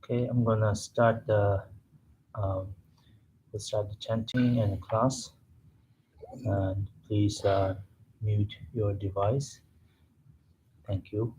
Okay, I'm gonna start um, we'll start the chanting and the class. And please mute your device. Thank you.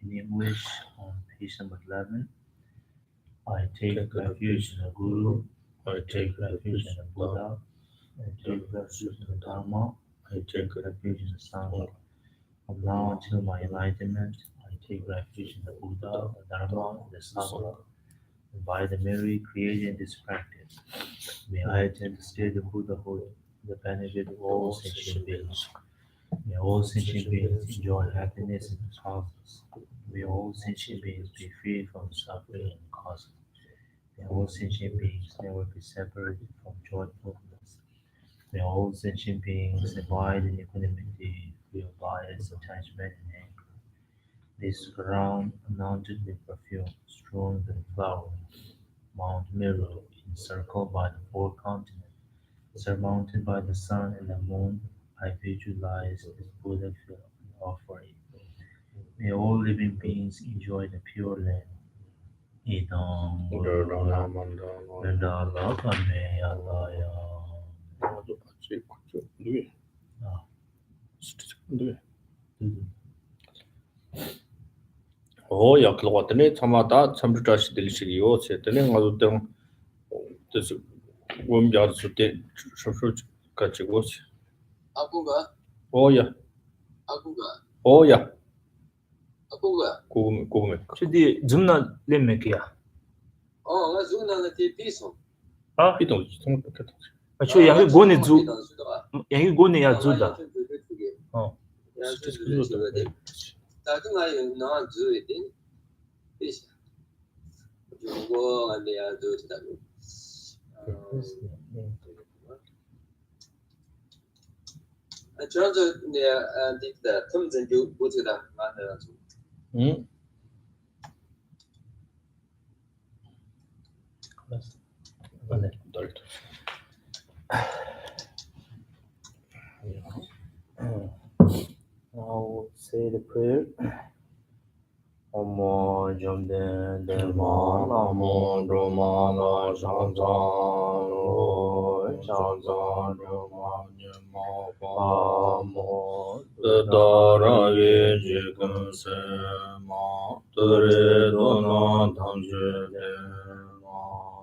In English, on page number 11, I take refuge in the Guru, I take refuge in the Buddha, I take refuge in the Dharma, I take refuge in the Sangha. From now until my enlightenment, I take refuge in the Buddha, the Dharma, and the Sangha. And by the merit created in this practice, may I attain the state of Buddhahood, the benefit of all sentient beings. May all sentient beings enjoy happiness and causes. May all sentient beings be free from suffering and causes. May all sentient beings never be separated from joyfulness. May all sentient beings abide in equanimity, free of bias, attachment, and anger. They surround anointed with perfume, strewn with flowers, Mount Meru, encircled by the four continents, surmounted by the sun and the moon. I visualize this Buddha field and offer it. May all living beings enjoy the pure land. 이동 그러나 mandala kame yalaya. 아주 그쪽 누구야? 스티치 누구야? 약을 왔더니 참마다 참주자시 들시리요. 세더니 아주 등 그래서 원자수 때 수수 가지고 아구가 오야 아구가 고금에 Jadi jumna lemme kiya. 나 죽는다는 데 비서 비동 생각했다. Acho yangi gone zu yangi gone ya zuda. 스티치 그거 나중에 나 주에 된 비서 저거 안돼야 주다고 저저 내가 뒷다 틈전주 보지다 만들어 줘 응? 네. 넓다. I'll say the prayer. Omo jomden dema 나모 로마나 상상로 상상 로마니마 바모 뜨다라게 지금세마 뜨레도나 담주데마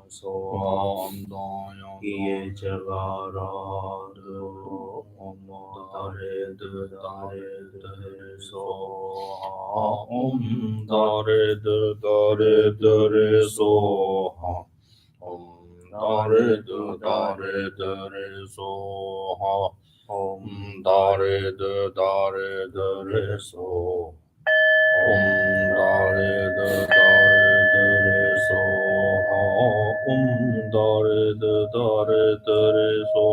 소암다양 이에 제가라도 오모 다레드 다레드 소하 다레드 소하 다레드 소 다레드 소하 다레드 소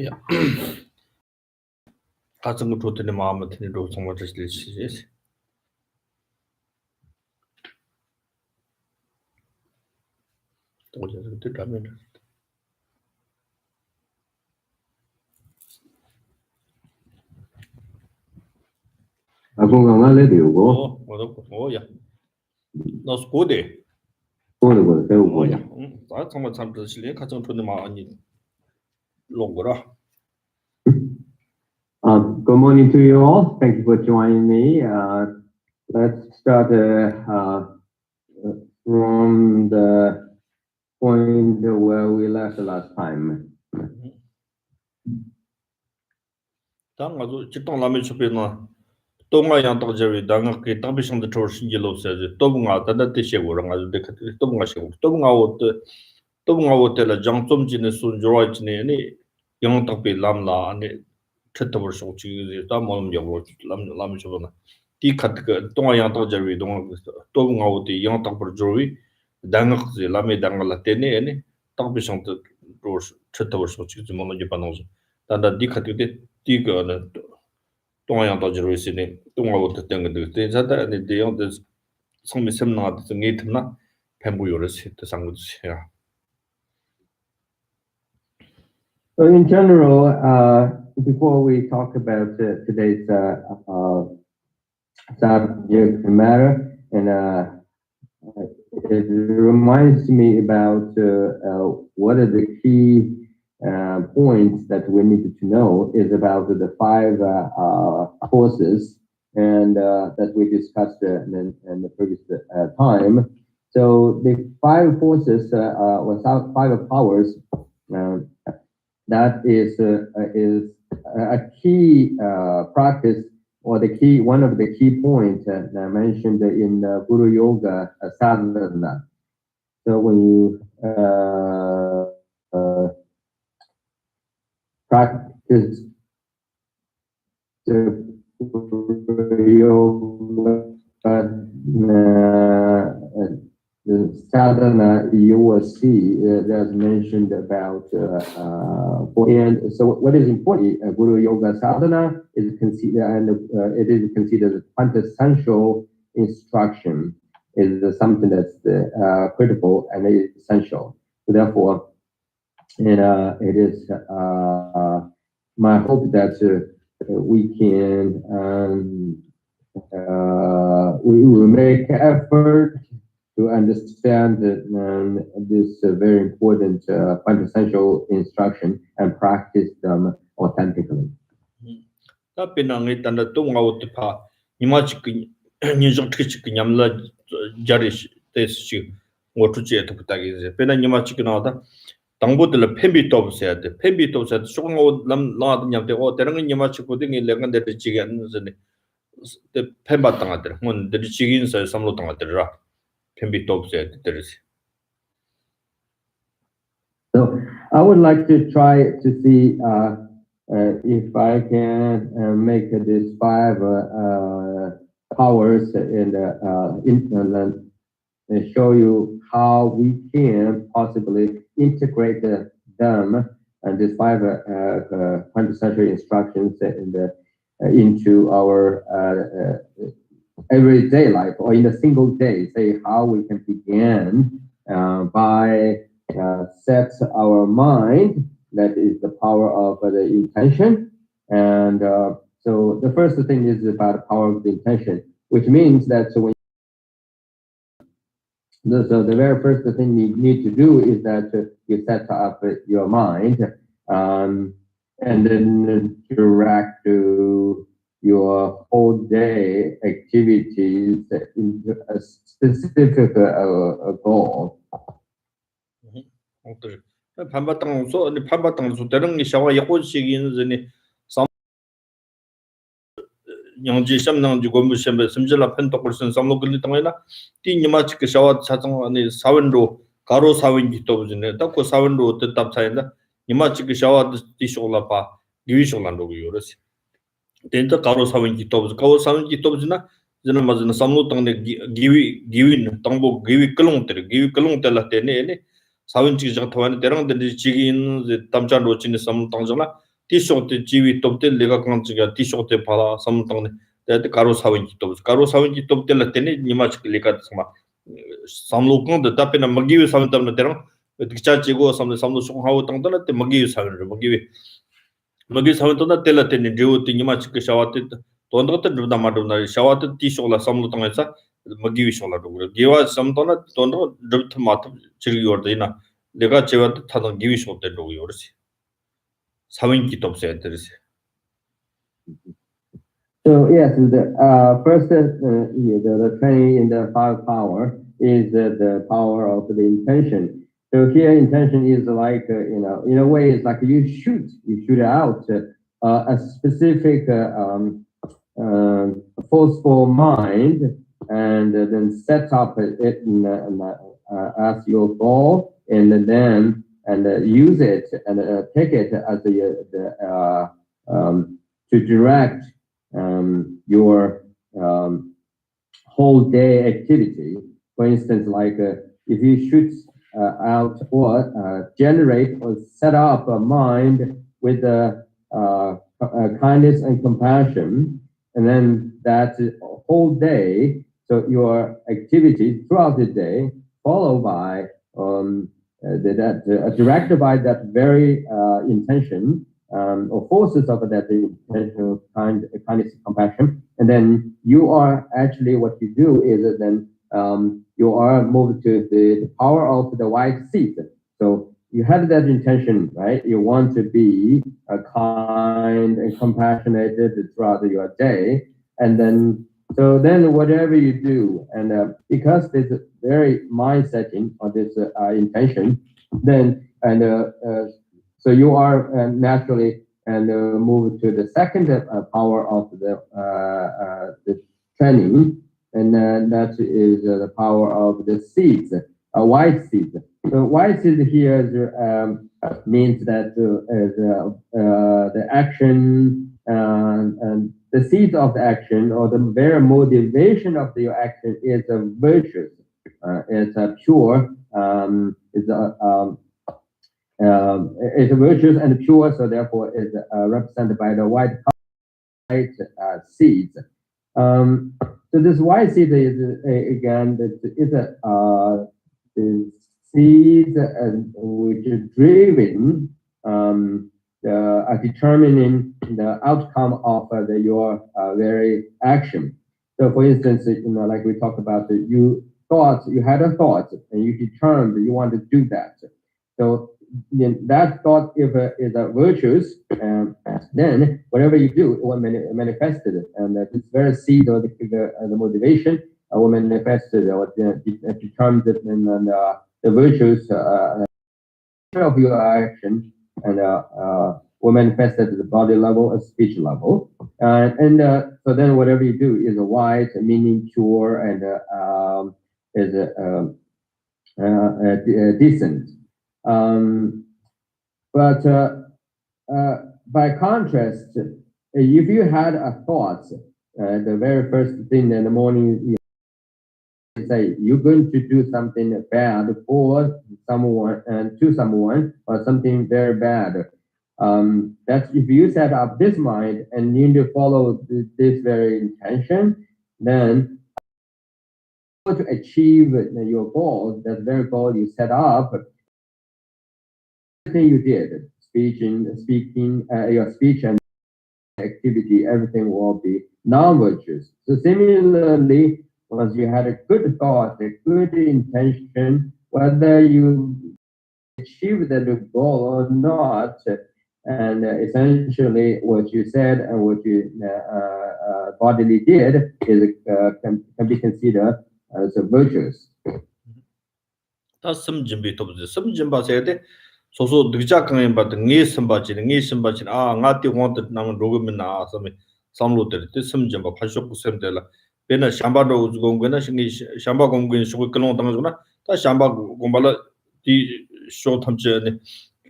야. 같은 거 좋더니 마음에 드는 로 정말 드시지. 또 저기 들라면 Ako nga le điều của 야. 너 스코데. của theo của 야. 나 정말 참 드실래? 같은 거 좋더니 마음이 롱거라. Good morning to you all. Thank you for joining me. Let's start from the point where we left last time. 당 아주 직동 라면 숍에나 동아 양덕 저기 당가 그 당비성도 저 신gel로서 또bun가 단다 뜻이고랑 아주 또bun가 시고 또bun가 호텔 장점진의 순조라지네 영덕비 람라 아니 쳇더버 소치기 다 몸 영어 람 숍나 디 카트 동아 양덕 저기 동아 또bun가 호텔 영덕버 저기 당가 라메 당가 때네 아니 당비성도 저 쳇더버 소치기 몸을 접하는 단다 디 카트 디거는 동아양 도지로 있으니 동아부터 땡거들 대자다 아니 대용도 성미 sem나도 게이트나 뱀부요를 또 상고지야. So in general, before we talk about today's subject matter, and it reminds me about what are the key points that we need to know is about the five forces and that we discussed in the previous time. So the five forces or five powers that is a key practice or one of the key points mentioned in Guru Yoga sadhana. So when you practice the yoga, the sadhana, you will see there's mentioned about and so what is important, Guru Yoga sadhana is considered, and it is considered quintessential instruction, is something that's critical and essential. So therefore, it is my hope that we can we will make effort to understand this very important quintessential instruction and practice them authentically. 답변은 일단 동아우트파 이마치 인정 특히 냠라 자리시 대시 뭐투지에 부탁이지. 배는 이마치 나오다. 당보들 팬비도 없어야 돼. 팬비도 없어야 돼. 조금 나도 냠데 다른 이마치 고등이 레간데 지게 않는데 팬바 당하더라. 뭔 지긴서 삼로 당하더라. 팬비도 없어야 돼. So I would like to try to see if I can make these five powers in the internet and show you how we can possibly integrate them and these five quintessential instructions into our everyday life or in a single day. Say how we can begin by set our mind. That is the power of the intention. And so the first thing is about the power of the intention, which means that so the very first thing you need to do is that you set up your mind and then direct to your whole day activities into a specific goal. 반바탕소 아니 반바탕소 다른 게 샤와 약혼식이 있는데 삼 영지 샴낭지 고무샴베 심질라 펜토콜슨 삼로글리 땅에나 띠니마치 그 샤와 차정 아니 사원로 가로 사원기 또부지네 딱고 사원로 뜻답차인다 니마치 그 샤와 디쇼라파 기위쇼란로 요르시 덴타 가로 사원기 또부지 가로 사원기 또부지나 저는 맞는 삼로 땅에 기위는 땅보 기위 끌롱들 기위 끌롱들라 때네 사원지 저 토안에 대랑들 지긴 담자 로치니 삼당잖아 티쇼트 지위 톱때 내가 강지가 티쇼트 봐라 삼당네 대대 가로 사원지 톱때 때니 니마치 클릭하다 마 삼로kon데 답에나 먹기 사원담네 대랑 기차지고 삼로 송하고 당도나 때 먹기 사원을 먹기 사원도나 때라테니 리오티 니마치 그 샤와티 돈도트 드다마도나 샤와티 티쇼라 삼로 당에서 먹기 쇼라도 그래 기와 삼도나 돈도 드트 마트 즐기거든요 내가 제가 타던 기위 쇼때로 요르시 사원기 톱세 들으시 So yes, the first the training in the firepower is the power of the intention. So here, intention is like in a way, it's like you shoot out a specific forceful mind, and then set up it as your goal, and then use it and take it as to direct your whole day activity. For instance, like if you shoot out or generate or set up a mind with kindness and compassion, and then that whole day, so your activities throughout the day followed by directed by that very intention, or forces of that intentional kindness and compassion, and then you are actually what you do is then you are moved to the power of the white seed. So you had that intention, right? You want to be kind and compassionate throughout your day, and then whatever you do, and because there's a very mind setting on this intention, then so you are naturally move to the second power of the training, and that is the power of the seeds, white seed. So white seed here means that the action and the seed of the action, or the very motivation of your action, is virtuous. It's pure. It's virtuous and pure, so therefore is represented by the white seeds. So this white seed is again a seed which is driven determining the outcome of your very action. So, for instance, like we talked about, you had a thought, and you determined you want to do that. So that thought is a virtuous, then whatever you do will manifest it, and this very seed of the motivation will manifest it, or determines it, and the virtues of your action, and will manifest at the body level and speech level, so then whatever you do is white, meaning pure, and is decent. But by contrast, if you had a thought, the very first thing in the morning, you say you're going to do something bad for someone and to someone, or something very bad. That's if you set up this mind and you need to follow this very intention, then to achieve your goal, that very goal you set up, everything you did, speaking, your speech and activity, everything will be non-virtuous. So similarly, once you had a good thought, a good intention, whether you achieve the goal or not, and essentially what you said and what you bodily did is can be considered as virtuous. 다 섬진비 도부지 섬진바세데 소소 득작강에 받은 네 선바지는 아 나티 원트 나면 로그면나 섬이 삼로들 때 섬진바 파쇼고 셈들라 베나 샴바도 공근나 신기 샴바 공근 쇼고 클롱 당주나 다 샴바 공발라 디 쇼탐제네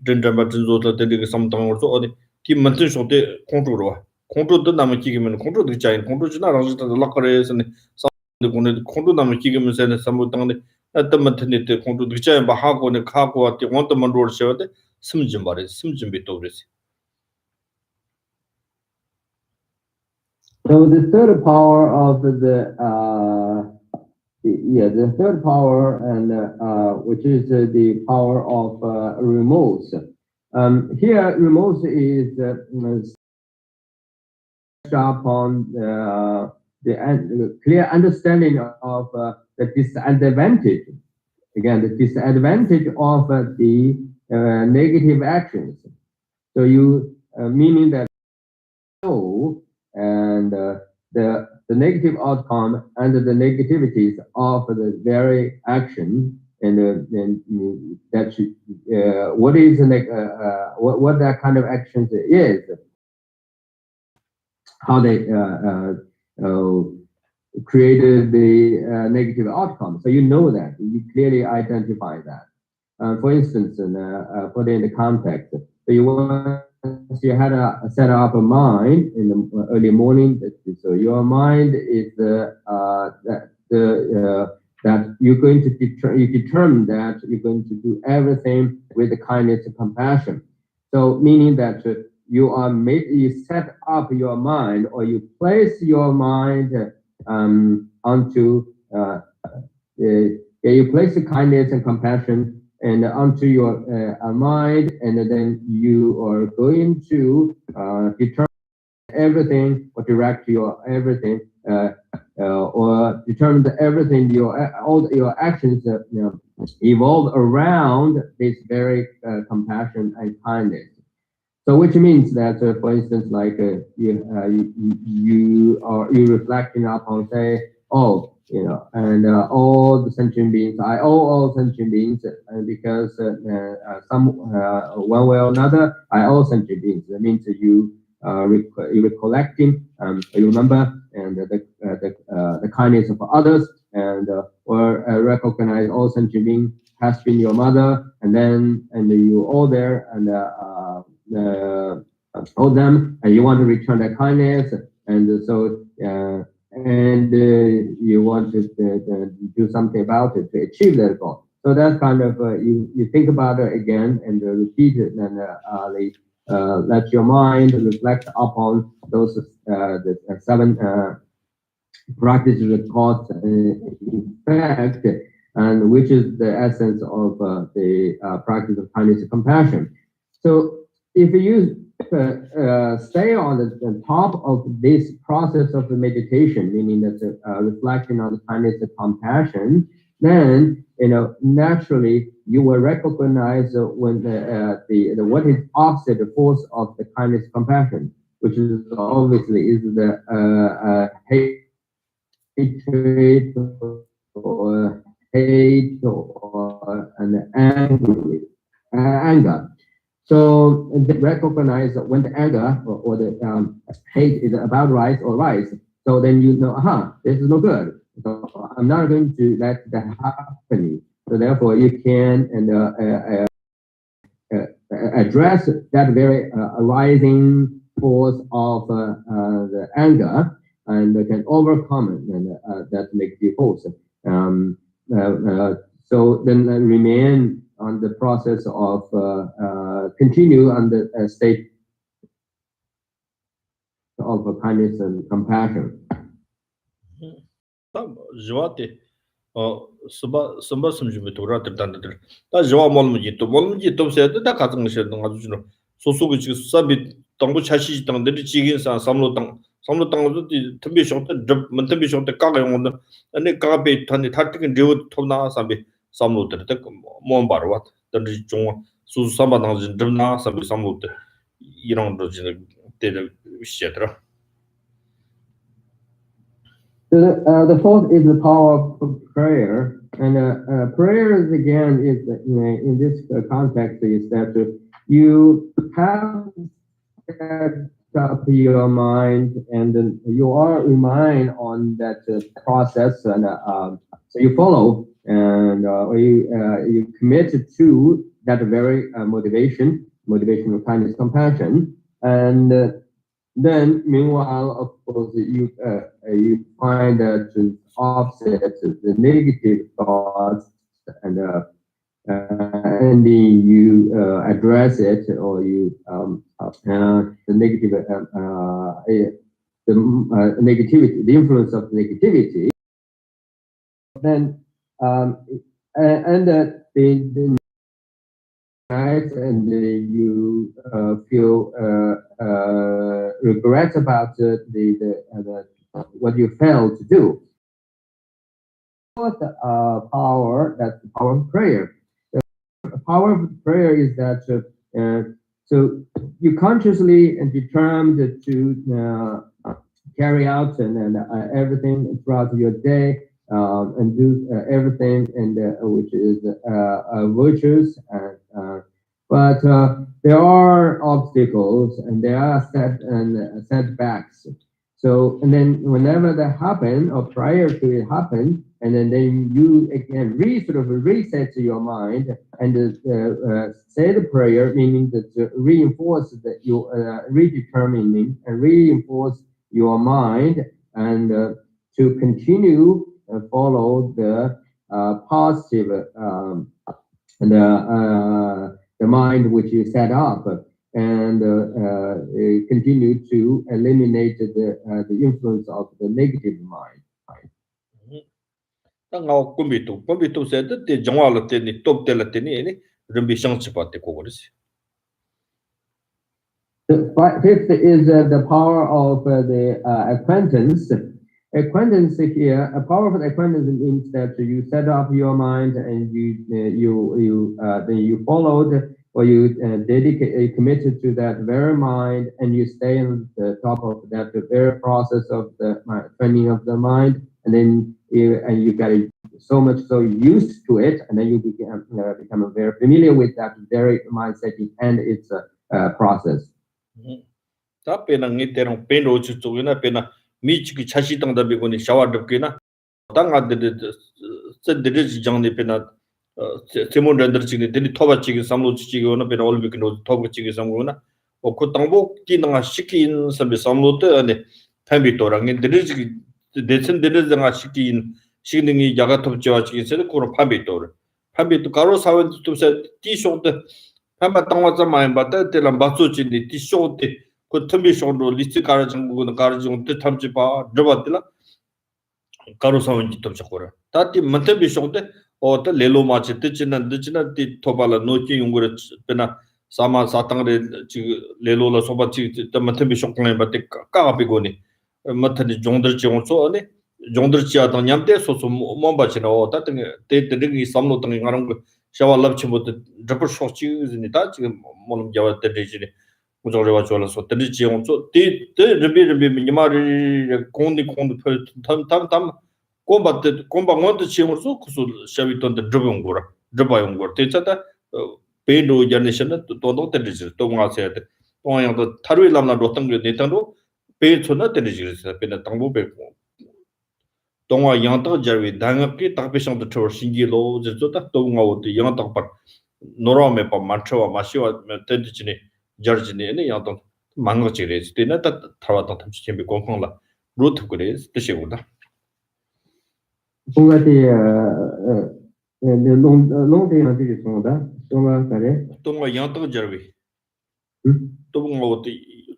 된점바 진조도 되게 섬당으로 어디 디 만든 쇼때 공주로 공주도 남을 기기면 공주도 있잖아요 공주 지나라서 락거래서네 삼도 공주 남을 기기면서 삼도 당데 at the maternity conto the Jam Bahago and Kago at the one the Monroe showed some Jimbari, some Jimbitoris. So the third power of the third power and which is the power of remorse. Here remorse is upon the clear understanding of the disadvantage. Again, the disadvantage of the negative actions. So you meaning that and the negative outcome and the negativities of the very action and that what is what that kind of actions is, how they created the negative outcome. So you know that, you clearly identify that. For instance, put in the context. So you had a set up a mind in the early morning. So your mind is that you're going to determine that you're going to do everything with the kindness and compassion. So meaning that you set up your mind, or you place your mind onto you place the kindness and compassion and onto your mind, and then you are going to determine everything or direct your everything or determine that everything all your actions evolve around this very compassion and kindness. So which means that for instance, like you reflecting upon, say, and all the sentient beings, I owe all sentient beings because some one way or another, I owe sentient beings. That means that you recollecting, you remember, and the kindness of others, and or recognize all sentient beings has been your mother, and you all there and owe them, and you want to return that kindness, and so. And you want to do something about it to achieve that goal. So that's kind of you think about it again and repeat it, and let your mind reflect upon those the 7 practices of cause and effect, and which is the essence of the practice of kindness and compassion. So if you stay on the top of this process of the meditation, meaning that reflecting on the kindness and compassion, then naturally you will recognize when the what is opposite force of the kindness and compassion, which is obviously is the hatred or hate or an anger. So they recognize when the anger or the hate is about rise or rise. So then you know, this is no good. So I'm not going to let that happen. So therefore, you can address that very arising force of the anger, and can overcome it, and that makes you force. So then remain on the process of continue on the state of kindness and compassion. Sumba Sumji to Rotterdam. That's your Molmuji to say that Katung said, Susuki Sabi, Tongu Chashi, the Chickens, and some Lotang to be shot, to be shot the Kaga, and the Kabe Tani Tatik and Dew Tona Sabi, some Lotan, Mombar, what the John Susamba Dana, some Lot, the Shetra. The fourth is the power of prayer, and prayer is again is in this context is that you have set up your mind, and then you are remind on that process, and so you follow, and you commit to that very motivation of kindness, compassion, and then meanwhile, of course, you find that opposite the negative thoughts and then you address it, or you the negative negativity, the influence of negativity, then the night, and you feel regret about what you failed to do. What power? That's the power of prayer. The power of prayer is that so you consciously and determined to carry out and everything throughout your day, and do everything and which is virtuous, but there are obstacles and there are setbacks. So, and then whenever that happen, or prior to it happen, and then you again sort of reset your mind and say the prayer, meaning that reinforce that you redetermining and reinforce your mind, and to continue follow the positive and the mind which you set up, and continue to eliminate the influence of the negative mind. The fifth is the power of the acquaintance. Acquaintance here, a powerful acquaintance means that you set up your mind and then you followed, or you committed to that very mind, and you stay on the top of that very process of the training of the mind, and then you get so much so used to it, and then you become very familiar with that very mindset and its process. 미치기 차시당다 비고니 샤와드기나 당가데 쯧데지 장니 페나 세몬던더치기 데리 토바치기 삼로치기 오나 페나 올비기노 토바치기 삼고나 오코 당보 기능아 시키인 서비 삼로데 아니 탐비토랑니 데리지 데슨 데르장아 시키인 시능이 야가톱지와치기 세르 코로 팜비토르 팜비토 가로 사원 투세 티쇼데 팜바 당와자 마임바데 데람 바소치니 티쇼데 그 텀비쇼로 리스트 가르정부는 가르정 때 탐지 봐 저바들라 가로사원 짓도 잡고라 다티 만테비쇼데 어때 레로마치 뜻지는 디 토발라 노치 용거를 빼나 사마 사탕레 지 레로라 소바치 때 만테비쇼클레 바테 까가비고니 마타디 종들지 온소 아니 종들지야도 냠데 소소 몸바치나 어다 때들이 삼로 등이 가는 거 샤왈랍치부터 저퍼 쇼치즈니 다 지금 몸 잡아 때리지 우저레와 졸라서 때리지 온소 티 르비르비 미마리 콘디 탐탐 콤바몬트 치용소 쿠수 샤비톤데 드봉고라 드바용고 테차다 페도 제네레이션 또도 때리지 또가세데 또양도 타르윌람나 로탕게 네탄도 페초나 때리지 페나 당보베고 동화 양도 저위 당업기 답비상도 저 신기로 저다 동화오도 양도 바 노라메 바 마트와 마시와 텐디치니 저지니네 양도 망고지레스 되나 타와도 탐치 쳔비 공콩라 루트 그레스 뜻이고다 뭔가 농대는 되게 좋다. 동화 양도 저위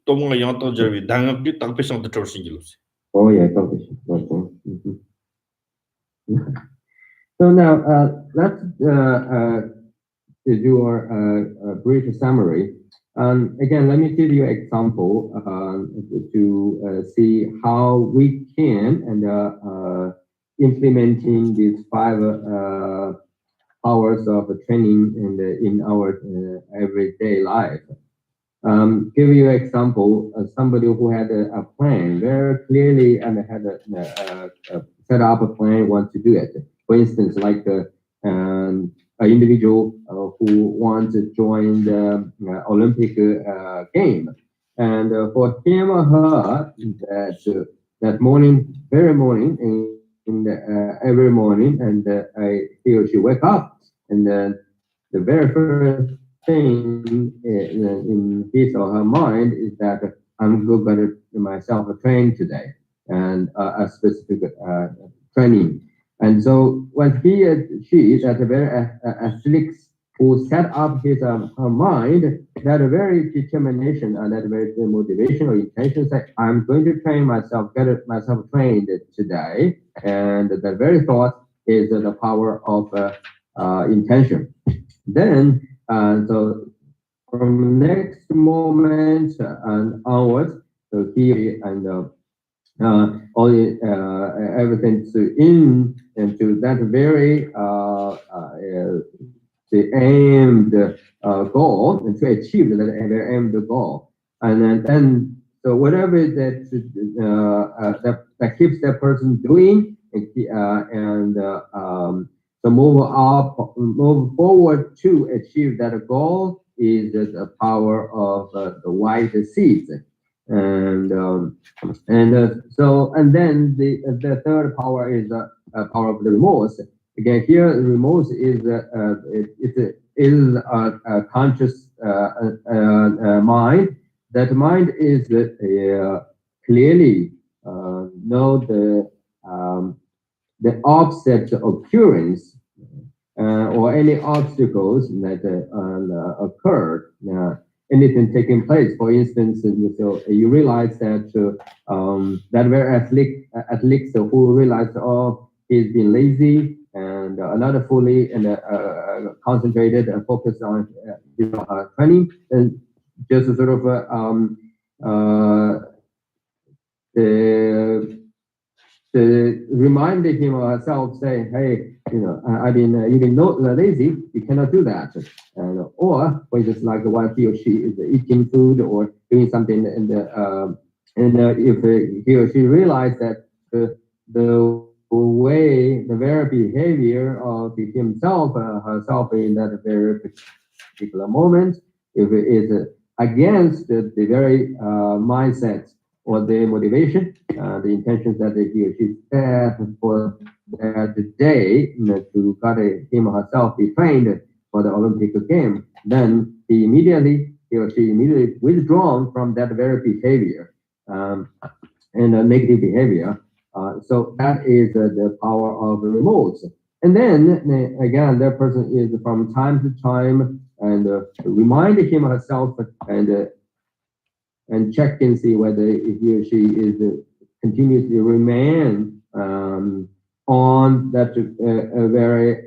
동화 양도 저위 당업기 답비상도 저 신기로스 Oh yeah, so now let's do a brief summary. Again, let me give you an example to see how we can and implementing these 5 hours of training in our everyday life. Give you an example, somebody who had a plan very clearly and had set up a plan, want to do it. For instance, like an individual who wants to join the Olympic game, and for him or her, that morning, very morning, every morning, and he or she wake up, and then the very first thing in his or her mind is that I'm going to myself a train today, and a specific training. And so when she, that very athlete who set up his her mind, that very determination and that very motivation or intention, say, I'm going to train myself, get myself trained today, and the very thought is the power of intention. Then, so from next moment and onwards, so he and all everything into that very the aimed goal and to achieve that aimed goal, and then so whatever that keeps that person doing and so move forward to achieve that goal is the power of the white seeds. And so then the third power is the power of the remorse. Again, here remorse is it is a conscious mind. That mind is clearly know the opposite occurrence or any obstacles that occurred. Anything taking place. For instance, so you realize that that very athlete who realized, oh, he's been lazy, and another fully and concentrated and focused on training, and just sort of the remind him or herself, say, hey, I've been you've been lazy, you cannot do that. Or for instance, like while he or she is eating food or doing something, and if he or she realize that the way, the very behavior of himself herself in that very particular moment, if it is against the very mindset or the motivation, the intentions that he or she set for the day to got him or herself be trained for the Olympic game, then he or she immediately withdrawn from that very behavior and negative behavior. So that is the power of remorse. And then again, that person is from time to time and remind him or herself and check and see whether he or she is continuously remain on that very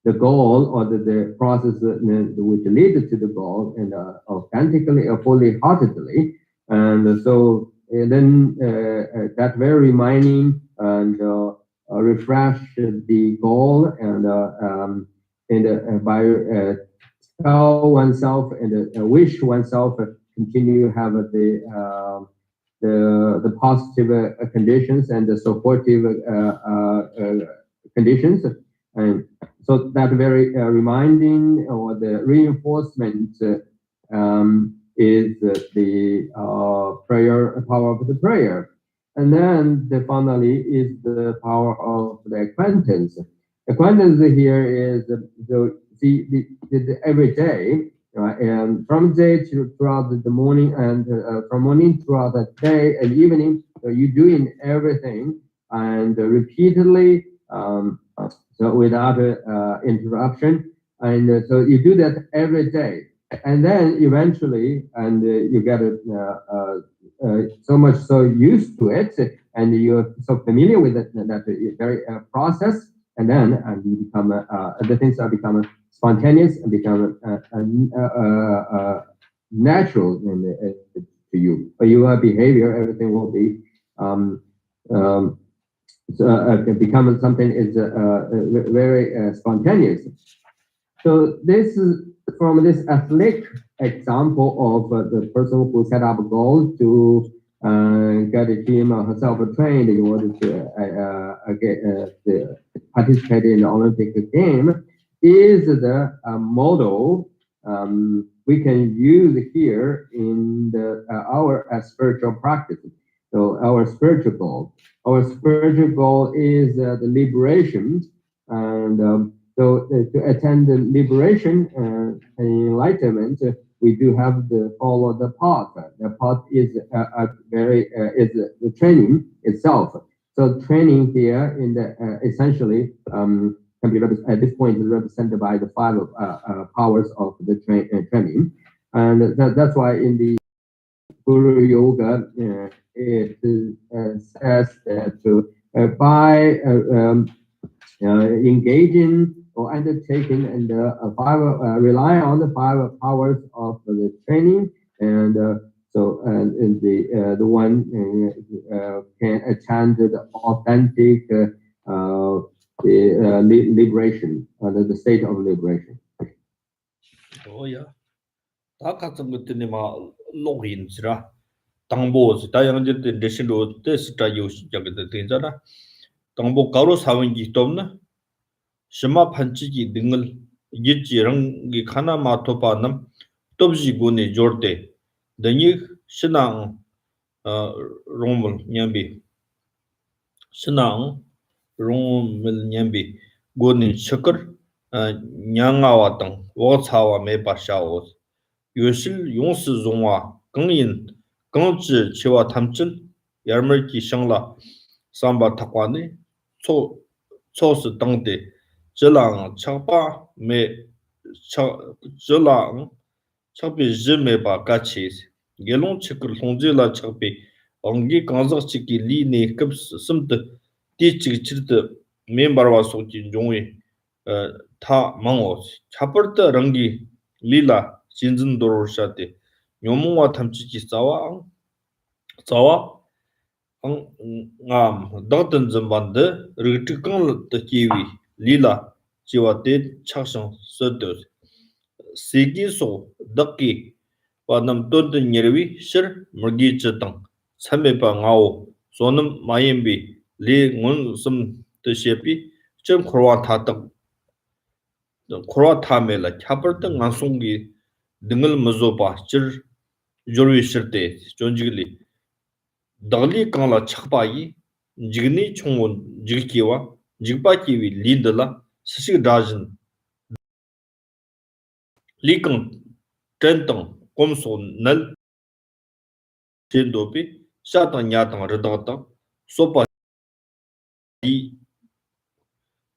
the goal or the process which leads to the goal, and authentically or fully heartedly. And so then that very reminding and refresh the goal and by tell oneself and wish oneself continue have the positive conditions and the supportive conditions. And so that very reminding or the reinforcement is the prayer, power of the prayer. And then finally is the power of the acquaintance. Acquaintance here is the everyday, right? And from day throughout the morning, and from morning throughout the day and evening, so you're doing everything and repeatedly, so without interruption, and so you do that every day, and then eventually, and you get so much so used to it, and you're so familiar with it that very process, and then you become the things are become spontaneous and become natural to you. For your behavior, everything will be become something is very spontaneous. So this is from this athletic example of the person who set up a goal to get him or herself trained in order to participate in the Olympic game, is the model we can use here in our spiritual practice. So our spiritual goal is the liberation, and so to attend the liberation and enlightenment, we do have to follow the path. The path is a very is the training itself. So training here in the essentially can be at this point is represented by the five powers of the training, and that's why in the Guru Yoga it says that by engaging or undertaking and rely on the five powers of the training, and and the one can attend the authentic liberation, the state of liberation. Oh yeah. 다 같은 것들이 막 로그인지라 당보지 다양한 대신로 테스트 요시작이 되잖아. 당보 가로 사원기 없나? 심마 판치기 등을 이지랑 기 하나마 토파남 톱지고네 조르데 더니 신앙 롬을 냠비 신앙 롬을 냠비 고니 셔커 냥아와 등 워차와 메바샤오 요실 용스 종화 긍인 긍지 치와 탐진 야르머기 상라 삼바 탁과네 초스 당데 저랑 차바 메 저랑 차비 지메바 같이 gelong chikr longje la chakpe ongi kanzak chiki li ne kub simt ti chik chirte membarwa sokji jongwe ta mango chapar ta rangi lila sinzin doror shate nyomungwa tamchi ki tsawa ngam dagdan zimbande rigtikang ta kiwi lila jiwa te chakshang sotos segi so dakki Padam Todd Nirvi, Sir Murgi Chetang, Samepa Ngao, Sonam Mayembi, Li Ngun Sum Teshepi, Chem Korwa Tatak, Korwa Tamela, Chaperta Nansungi, Dingle Mazopa, Sir Jori Shirte, Jonjili, Dali Kala Chakpai, Jigni Chungun, Jikiwa, Jigpakiwi, Lindala, Sisi Dajan, Likang, Trentong, Komso Nal Tindopi, Satan Yatan Redata, Sopa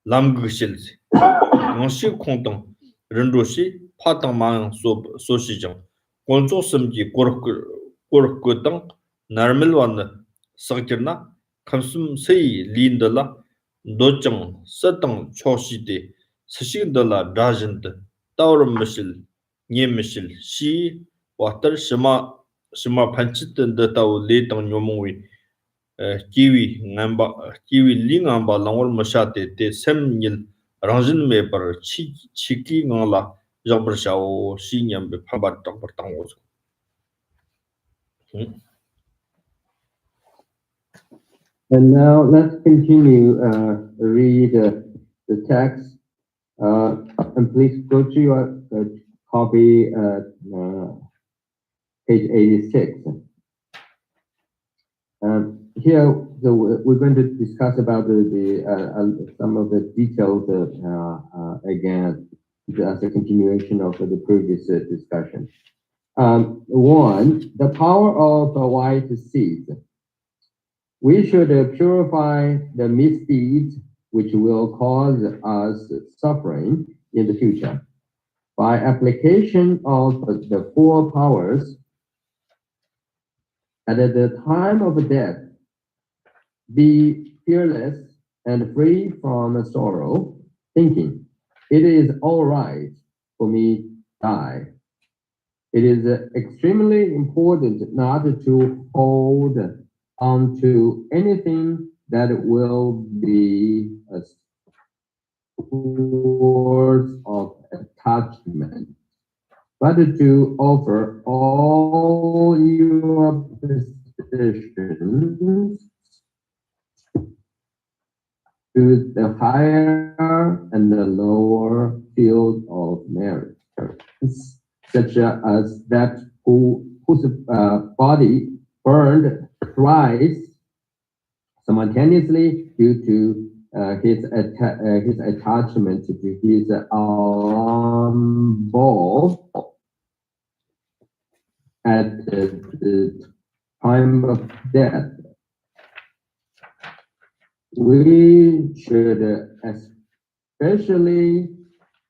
Lamgushils, Monshi Kontan, Rendoshi, Patang Mang Sosijang, Gonzo Simji Korkutang, Narmelwan Sakirna, Kamsum Sei Lindala, Dojang, Satang Choshite, Sashindala Dajant, Taur Mishil. Nyemishil shi water shima panchit the tau late on yomui kiwi li ngamba langol mashate te sem nil ranjin me par chiki ngala jabr shao shi nyam be phabat tak tang was. And now let's continue read the text and please go to your copy page 86. Here, we're going to discuss about some of the details again as a continuation of the previous discussion. One, the power of white seeds. We should purify the misdeeds which will cause us suffering in the future. By application of the four powers, at the time of death, be fearless and free from sorrow, thinking, it is all right for me to die. It is extremely important not to hold on to anything that will be a source of attachment, but to offer all your possessions to the higher and the lower field of merit, such as that whose body burned thrice simultaneously due to his attachment to his ball at the time of death. we should especially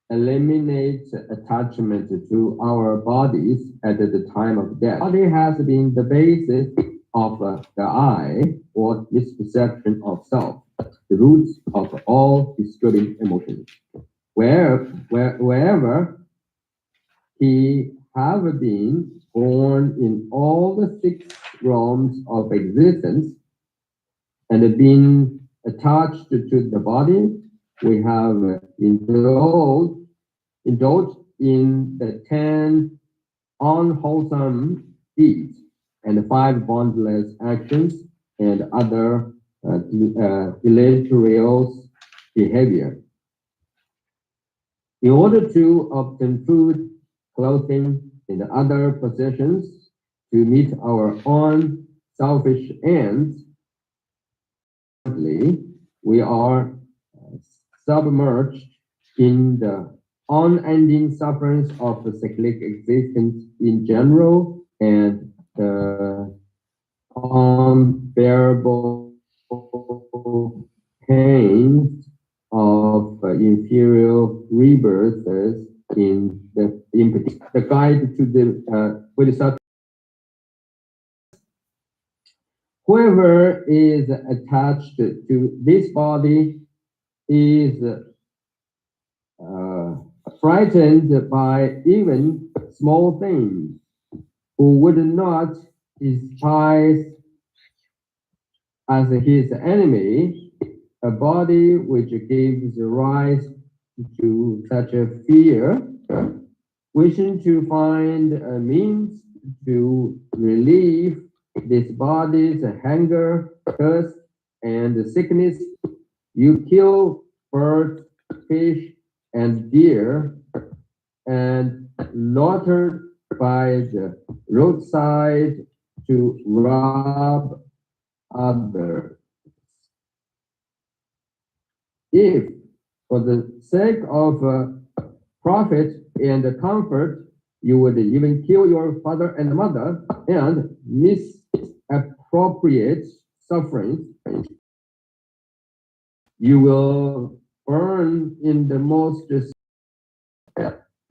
eliminate attachment to our bodies at the time of death. Body has been the basis of the I, or misperception of self, the roots of all disturbing emotions. Wherever he have been born in all the 6 realms of existence and been attached to the body, we have indulged in the 10 unwholesome deeds and 5 bondless actions and other deleterious behavior. In order to obtain food, clothing, and other possessions to meet our own selfish ends, we are submerged in the unending sufferings of the cyclic existence in general and the unbearable pains of inferior rebirths in particular. The guide to the Bodhisattva. Whoever is attached to this body is frightened by even small things, who would not despise as his enemy a body which gives rise to such a fear, wishing to find a means to relieve this body's hunger, thirst, and sickness. You kill birds, fish, and deer, and slaughter by the roadside to rob others. If, for the sake of profit and comfort, you would even kill your father and mother and misappropriate suffering, you will burn in the most.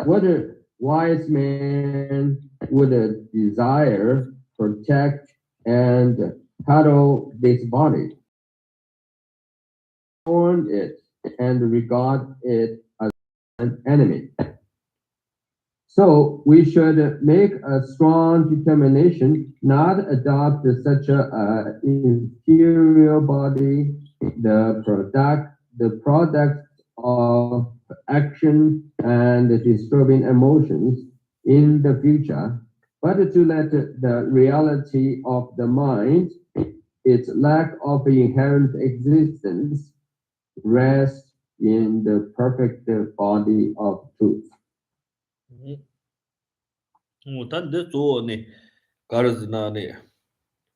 What a wise man would desire, protect, and cuddle this body, warn it, and regard it as an enemy. So we should make a strong determination not adopt such a inferior body, the product of action and disturbing emotions in the future, but to let the reality of the mind, its lack of inherent existence, rest in the perfect body of truth. 단데 조네 가르즈나네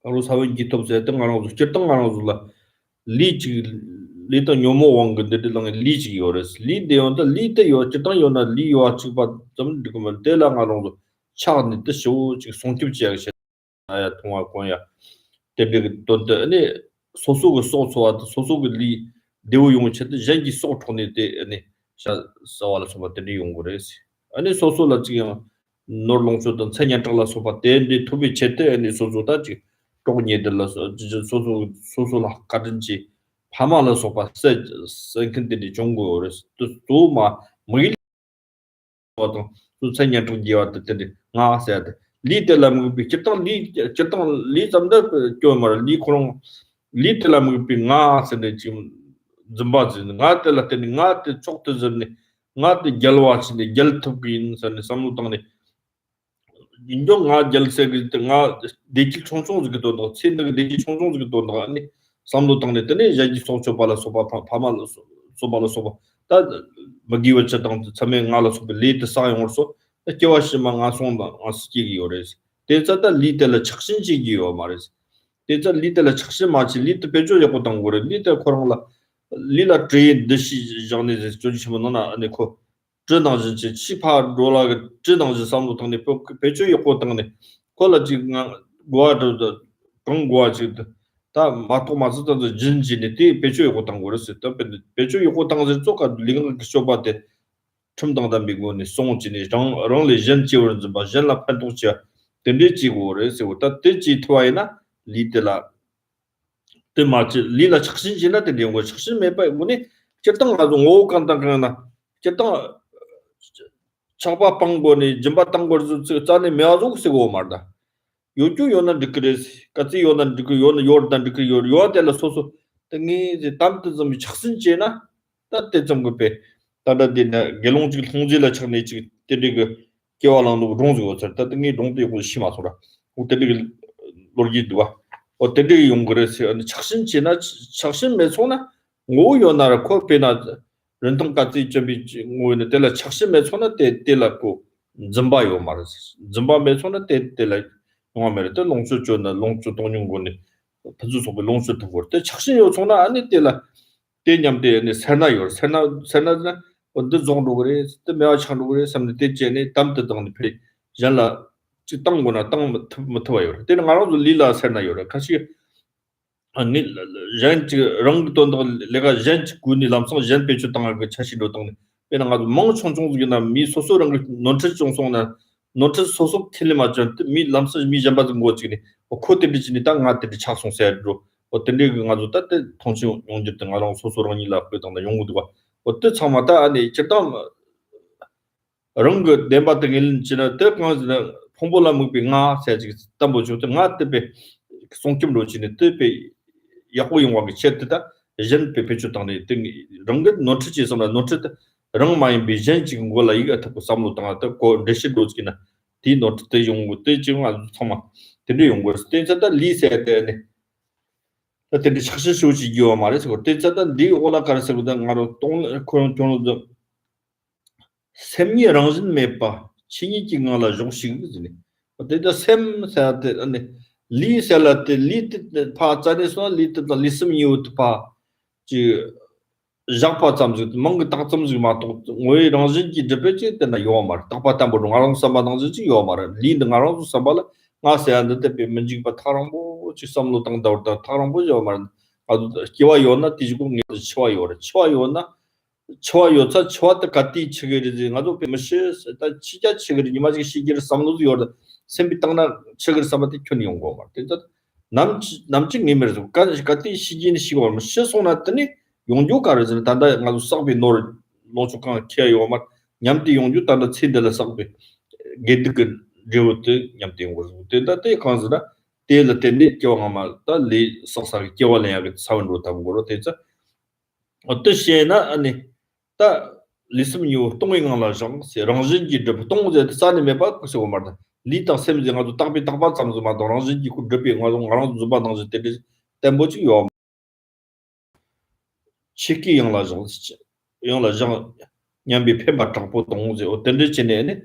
아루 사원 기톱세 등가노 쩨등가노줄라 리지 리도 뇨모 왕근데들랑 리지 요레스 리데온다 리데요 쩨등요나 리요아 치바 좀 디고면 데랑가노 차니 뜻쇼 지 송킵지야게 아야 통화권야 데비 돈데 아니 소소고 소소와 소소고 리 데오용 쳇데 제기 소토네데 아니 샤 사와라 소바데 용고레스 아니 소소라 지금 노롱초던 천년달라 소바 데디 투비 쳇데 아니 소소다지 동니들라서 소소라 가든지 파마라 소바 세 생근들이 종고레스 또마 뭐일 어떤 또 천년도 지왔듯이 나세데 리텔람 비치던 리 잠다 교말 리 코롱 리텔람 비 나세데 지금 좀바지 나텔라 테니 나테 쪽트즈니 나테 gelwa치니 gel투빈 선에 삼루당네 인종 나 gel세기 나 데키 총총즈기도 신데 데키 총총즈기도 아니 삼루당네 테니 자지 소초발라 소바 파말 소발라 소바 다 마기워쳤던 참에 나라 소비 리트 사용으로서 개와시만 아송다 아스키기 요레스 데자다 리텔라 착신지기요 말이스 데자 리텔라 착신 마치 리트 베조여고 당고레 리텔 코랑라 리라 트레 드시 장네스 조지시면나 아니코 저당지 치파 로라가 저당지 삼도 당네 베조여고 당네 콜라지 고아도 동고아지 다 마토 마스도 진진이 티 배추에 고당 거렸어. 또 배추에 고당을 쪼가 리가 쇼바데 첨당다 미군이 송진이 랑리 전지원 좀 바젤라 판도치 덴디지고레스 오다 덴지 토이나 리들라 때마치 리라 착신지나 되는 거 착신 매바 문이 적당 가도 오 간단하나 적당 차바 방번이 점바 땅거를 짜네 매아족 쓰고 말다 요주 요나 디크레스 같이 요나 디크 요나 요르단 디크 요요텔라 소소 등이 이제 담도 좀 착신지나 따때 좀 그배 다다디나 gelong지 통지라 창내 지 때리그 겨알랑도 롱지고 저 등이 롱도 있고 심하소라 우때리 로기도와 어때리 용거래서 착신지나 착신 매소나 오요나라 코페나 렌통까지 좀이 오는 때라 착신 매소나 때라고 점바요 말았어 점바 매소나 때라 용아메르도 롱수 존나 롱수 동용고네 다주소고 롱수 통고 때 착신 요소나 아니 때라 때냠데 세나요 세나나 어떤 정도 그래 또 매화 창도 그래 삼대 때제네 담도 동네 필 잘라 땅거나 땅 못와요 때는 알아도 리라 세나요 같이 아니 젠지 랑도 내가 젠지 군이 남성 젠 배추 땅을 그 차시로 동네 배는 아주 멍청 정도나 미 소소랑 논트 정송나 논트 소속 틀리마전 미 남성 미 잠바도 뭐지니 코테비지니 땅 한테 착송세로 어떤 게 가지고 따뜻 통신 용지 등 아랑 소소랑 일라 그랬던데 용구도가 어떤 참마다 아니 저도 런그 네바등 일 지나 뜻가지나 홍보라 무빙아 세지 담보 주던 나트베 송김로 지네 뜻베 야고 용왕이 쳇다 전 페페주 땅에 등 런그 노트지서나 노트 런마이 비전 지금 걸라 이거 타고 삼로 땅아다 고 레시도지나 디 노트 때 용고 때 지금 아주 참마 근데 용고 스테이저다 리세데네 근데 착신 소지 이어 말해서 그때 자다 네 올라가서 그다 가로 동 그런 경우도 샘이랑은 매빠 친이 기능을 좀 시기지 어때다 샘사데 아니 리셀라테 리트 파자네서 리트다 리스미우트파 지 장파 잠즈 멍가 딱 잠즈 마또 오이랑은 기 데베지 때나 요말 딱바탄 보는 아랑 삼바당지 요말 리는 아랑 삼발 나세한데 베men지 바타랑보 지삼로 땅다다 타랑보 요말 아주 기와 요나 뒤지고 치와 요래 치와 요나 치와 요차 치와 때 같이 치게지 아주 베면시 다 치자 치게지 마지 시기를 삼노도 요래 샘비 땅나 치게를 삼한테 켜니 온거 말 진짜 남직 님에서 같이 시기는 시고 얼마 시소났더니 용조 가르즈는 단다 아주 썩비 노를 노조강 키야요 막 냠디 용조 단다 치들라 썩비 게드그 제우트 냠디 용고 때다때 칸즈나 때를 때니 겨가마 달리 석사기 겨월내야 사원으로 담고로 되죠 어떠시에나 아니 다 리스미요 동행하라 좀 세랑진지 동제 산에메 바 그서 말다 리타 셈지 가도 딱비 딱바 잠즈마 도랑진지 그 드비 가도 가랑 주바 당지 때리 템보지 요 치키 영라 좀 영라 좀 냠비 페바 땅보 동제 어떤데 지내네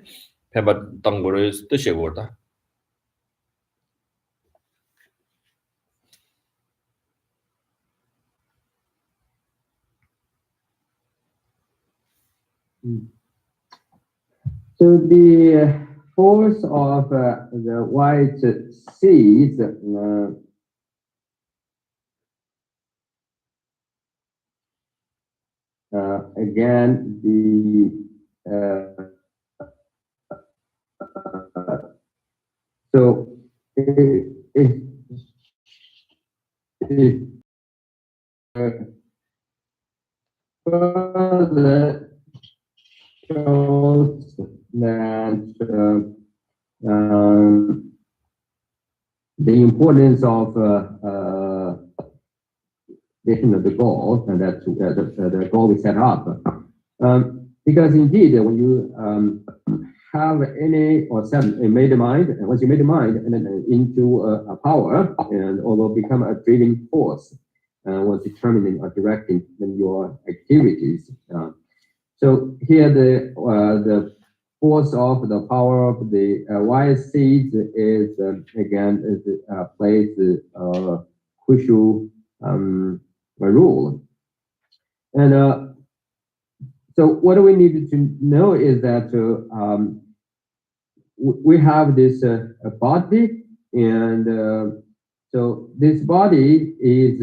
페바 땅고를 뜻이고다 So the force of the white seeds again so further shows that the importance of the goal, and that's the goal we set up. Because indeed, when you have any or made a mind, and once you made a mind and then into a power, and although become a driving force, once determining or directing your activities. So here the force of the power of the white seeds is again plays a crucial role. And so what we need to know is that we have this body, and So this body is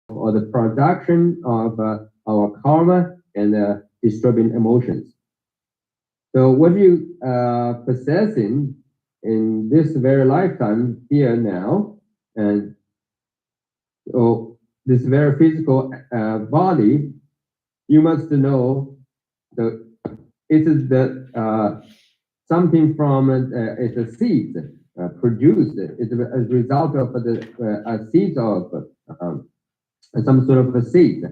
or the production of our karma and disturbing emotions. So what you possessing in this very lifetime here now, and so this very physical body, you must know the it is the something from it's a seed produced. It's a result of the a seed of some sort of a seed,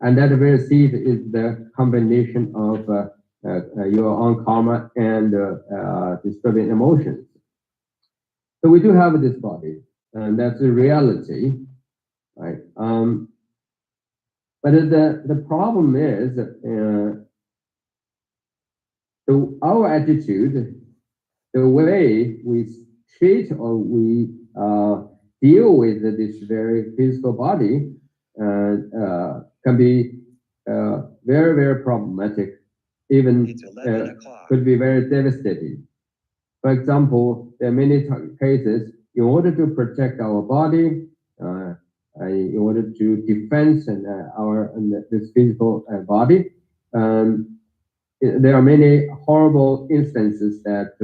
and that very seed is the combination of your own karma and disturbing emotions. So we do have this body, and that's the reality, right? But the problem is our attitude, the way we treat or we deal with this very physical body can be very, very problematic, even could be very devastating. For example, there are many cases, in order to protect our body, in order to defend this physical body, there are many horrible instances that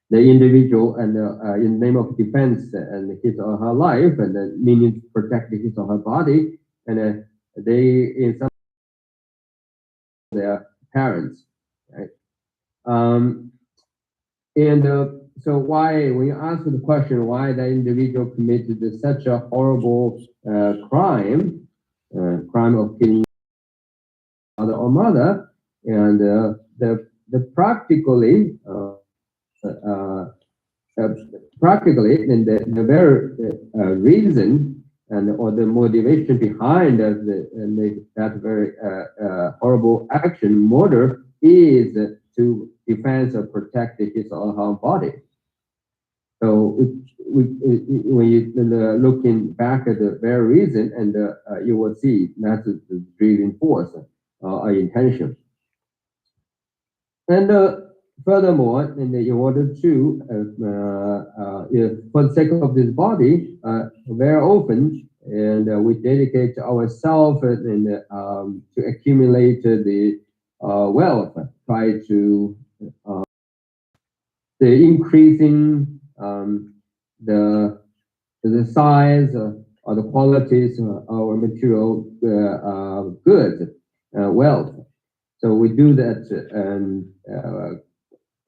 the individual and in the name of defense and his or her life and then meaning to protect his or her body, and they in some their parents, right? So why, when you ask the question why the individual committed such a horrible crime of killing father or mother, and the practically and the very reason and or the motivation behind that very horrible action, murder, is to defend or protect his or her body. So when you looking back at the very reason, and you will see that's the driving force or intention. And furthermore, in order to, for the sake of this body, very often, and we dedicate ourselves and to accumulate the wealth, try to the increasing the size or the qualities of our material goods, wealth. So we do that and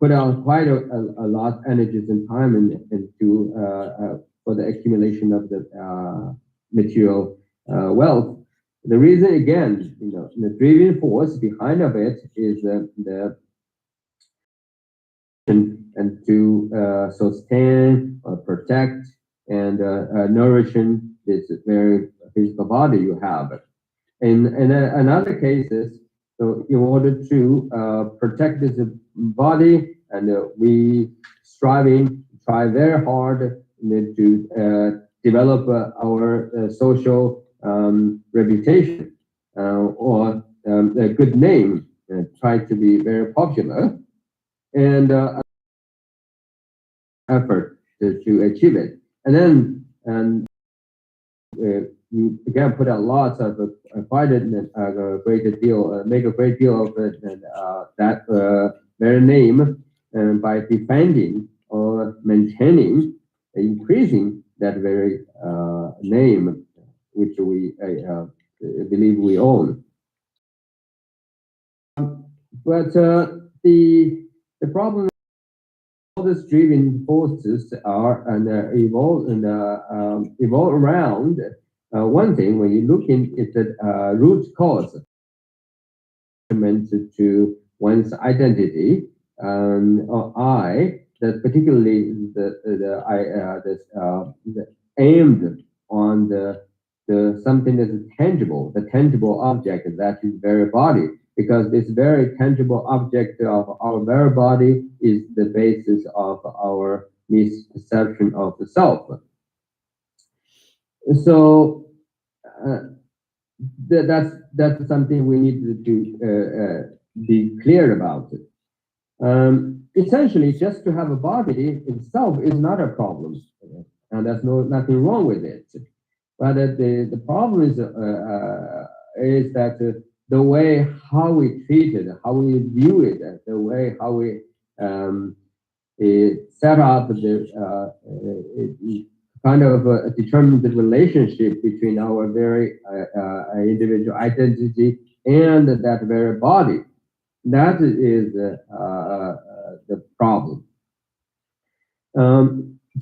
put out quite a lot of energies and time into for the accumulation of the material wealth. The reason, again, the driving force behind of it is the and to sustain, protect, and nourishing this very physical body you have. In other cases, so in order to protect this body, and we try very hard to develop our social reputation or a good name, try to be very popular, and effort to achieve it. And then you again put out lots of quite a great deal, make a great deal of it, and that very name, by defending or maintaining, increasing that very name, which we believe we own. But the problem, all these driving forces are and evolve around one thing. When you look at the root cause to one's identity or I, that particularly the aimed on the something that is tangible, the tangible object that is very body, because this very tangible object of our very body is the basis of our misperception of the self. So that's something we need to be clear about. essentially, just to have a body itself is not a problem, and there's nothing wrong with it. But the problem is that the way how we treat it, how we view it, the way how we set up the kind of determine the relationship between our very individual identity and that very body. That is the problem.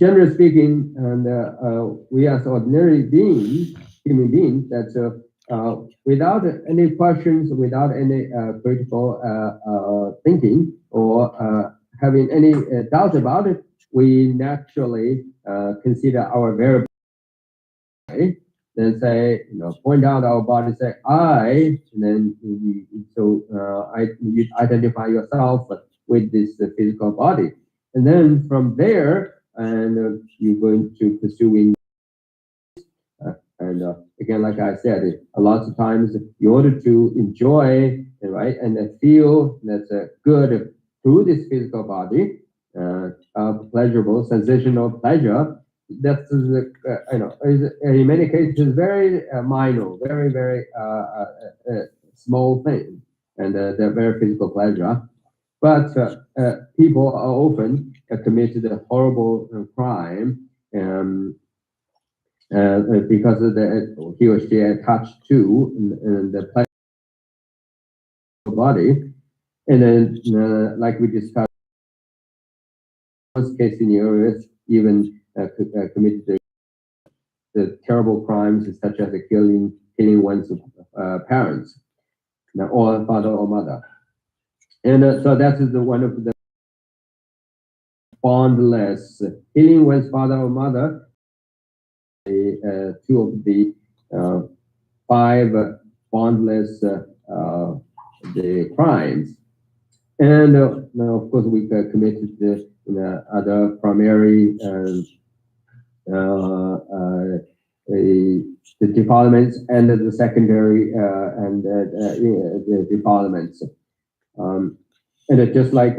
Generally speaking, and we as ordinary beings, human beings, that without any questions, without any critical thinking or having any doubt about it, we naturally consider our very body, then say, point out our body, say I, and then you identify yourself with this physical body, and then from there, and you're going to pursue and again, like I said, a lot of times in order to enjoy, right, and feel that's good through this physical body, pleasurable, sensational pleasure, that's is, in many cases very minor, very small thing, and they're very physical pleasure. But people are often committed a horrible crime because of he or she attached to the pleasure body, and then like we discussed, worst case scenarios even committed the terrible crimes such as killing one's parents, or father or mother, and so that is one of the bondless, killing one's father or mother. Two of the 5 bondless the crimes, and now of course we committed the other primary the defilements and the secondary and the defilements, and it's just like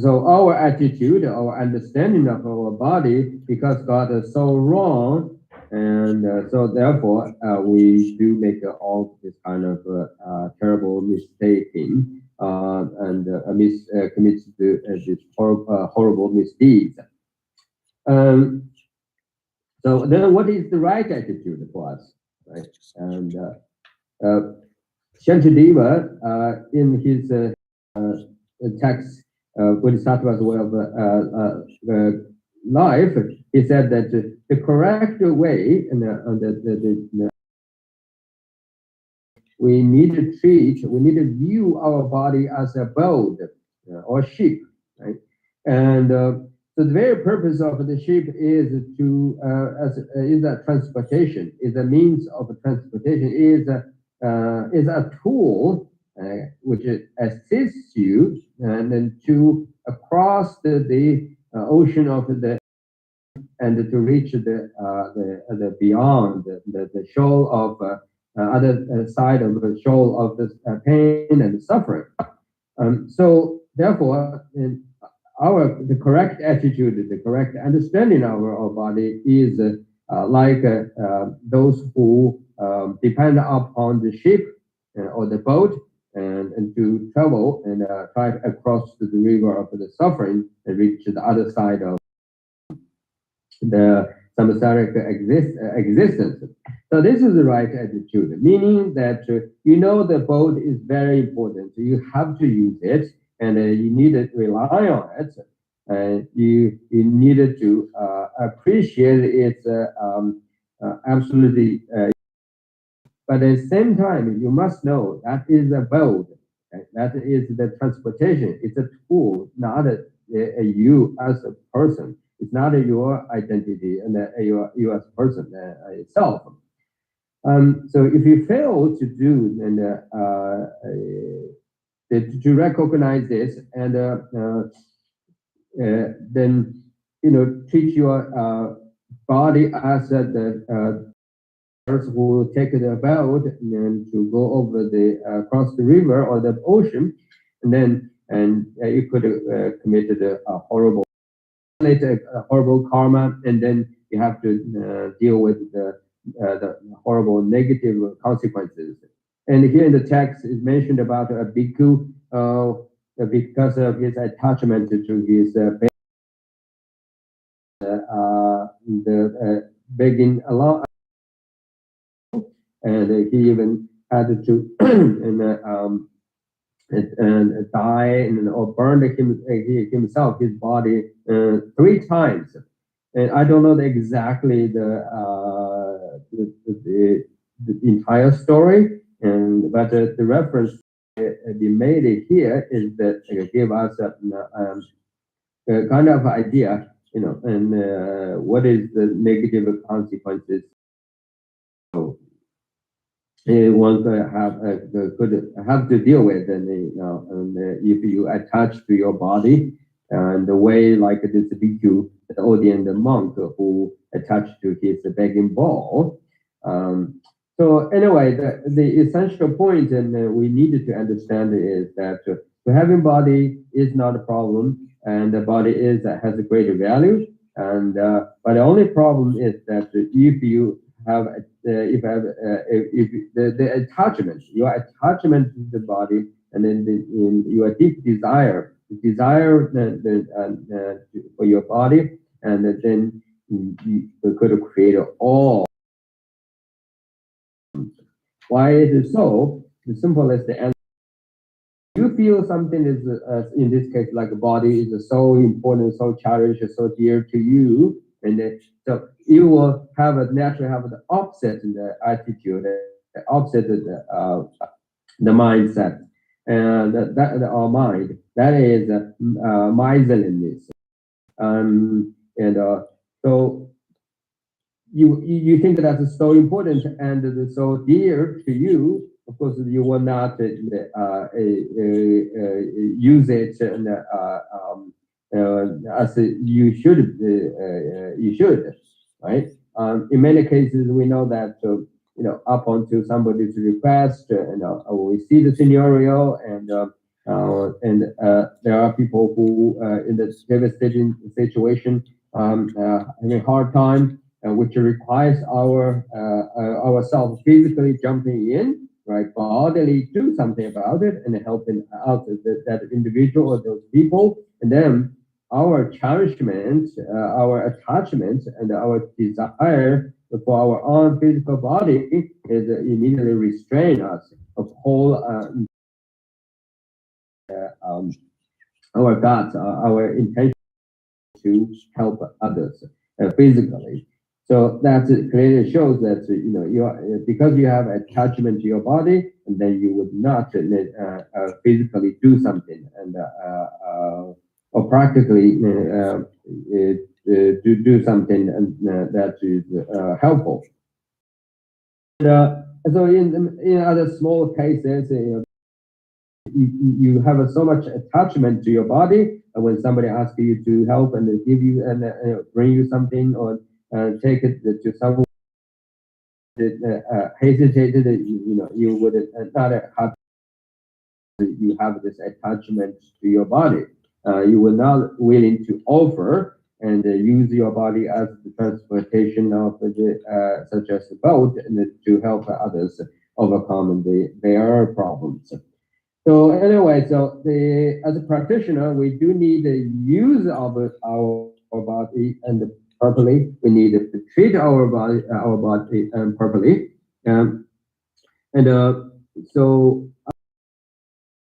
so our attitude, our understanding of our body, because God is so wrong, and so therefore we do make all this kind of terrible mistaking and commit this horrible misdeeds. So then, what is the right attitude for us, right? And Shantideva, in his text, Bodhisattva's way of life, he said that the correct way we need to view our body as a boat or ship, right? And so the very purpose of the ship is to is a transportation, is a means of transportation, is a tool which assists you and then to cross the ocean of and to reach the beyond the shoal of other side of the shoal of the pain and suffering. So therefore, the correct attitude, the correct understanding of our body is like those who depend upon the ship or the boat and to travel and try to cross the river of the suffering and reach the other side of the samsaric existence. So this is the right attitude, meaning that the boat is very important. You have to use it, and you need to rely on it. You needed to appreciate its absolutely. But at the same time, you must know that is a boat. Right? That is the transportation. It's a tool, not you as a person. It's not your identity and you as a person itself. So if you fail to do and to recognize this and then treat your body as the person who will take the boat and to go over the across the river or the ocean, and then you could committed a horrible karma, and then you have to deal with the horrible negative consequences. And here in the text is mentioned about a bhikkhu because of his attachment to his begging along, and he even had to and die or burned himself, his body 3 times. And I don't know exactly the entire story, but the reference be made here is that give us a kind of idea, and what is the negative consequences. So, one could have to deal with, and if you attach to your body, and the way like this bhikkhu, the Odian monk who attached to his begging bowl. So anyway, the essential point, and we needed to understand is that having body is not a problem, and the body has a great value, and but the only problem is that if you have if the attachment, your attachment to the body, and then your deep desire for your body, and then you could create all. Why is it so? The simplest answer. You feel something is, in this case, like a body is so important, so cherished, so dear to you, and so you will naturally have the opposite in the attitude, the opposite of the mindset, and that our mind, that is miserliness, and so you think that is so important and so dear to you. Of course, you will not use it as you should, right? In many cases, we know that up until somebody's request, we see the scenario, and there are people who in this devastating situation having a hard time, which requires ourselves physically jumping in, right, bodily do something about it and helping out that individual or those people, and then our cherishment, our attachment, and our desire for our own physical body is immediately restrain us of whole our thoughts, our intention to help others physically. So that clearly shows that because you have attachment to your body, and then you would not physically do something, and or practically do something that is helpful. So in other small cases, you have so much attachment to your body, and when somebody asks you to help and give you and bring you something, or take it to someone that hesitated, you would not have. You have this attachment to your body. You were not willing to offer and use your body as the transportation of such as the boat, and to help others overcome their problems. So anyway, as a practitioner, we do need to use our body and properly. We need to treat our body properly, so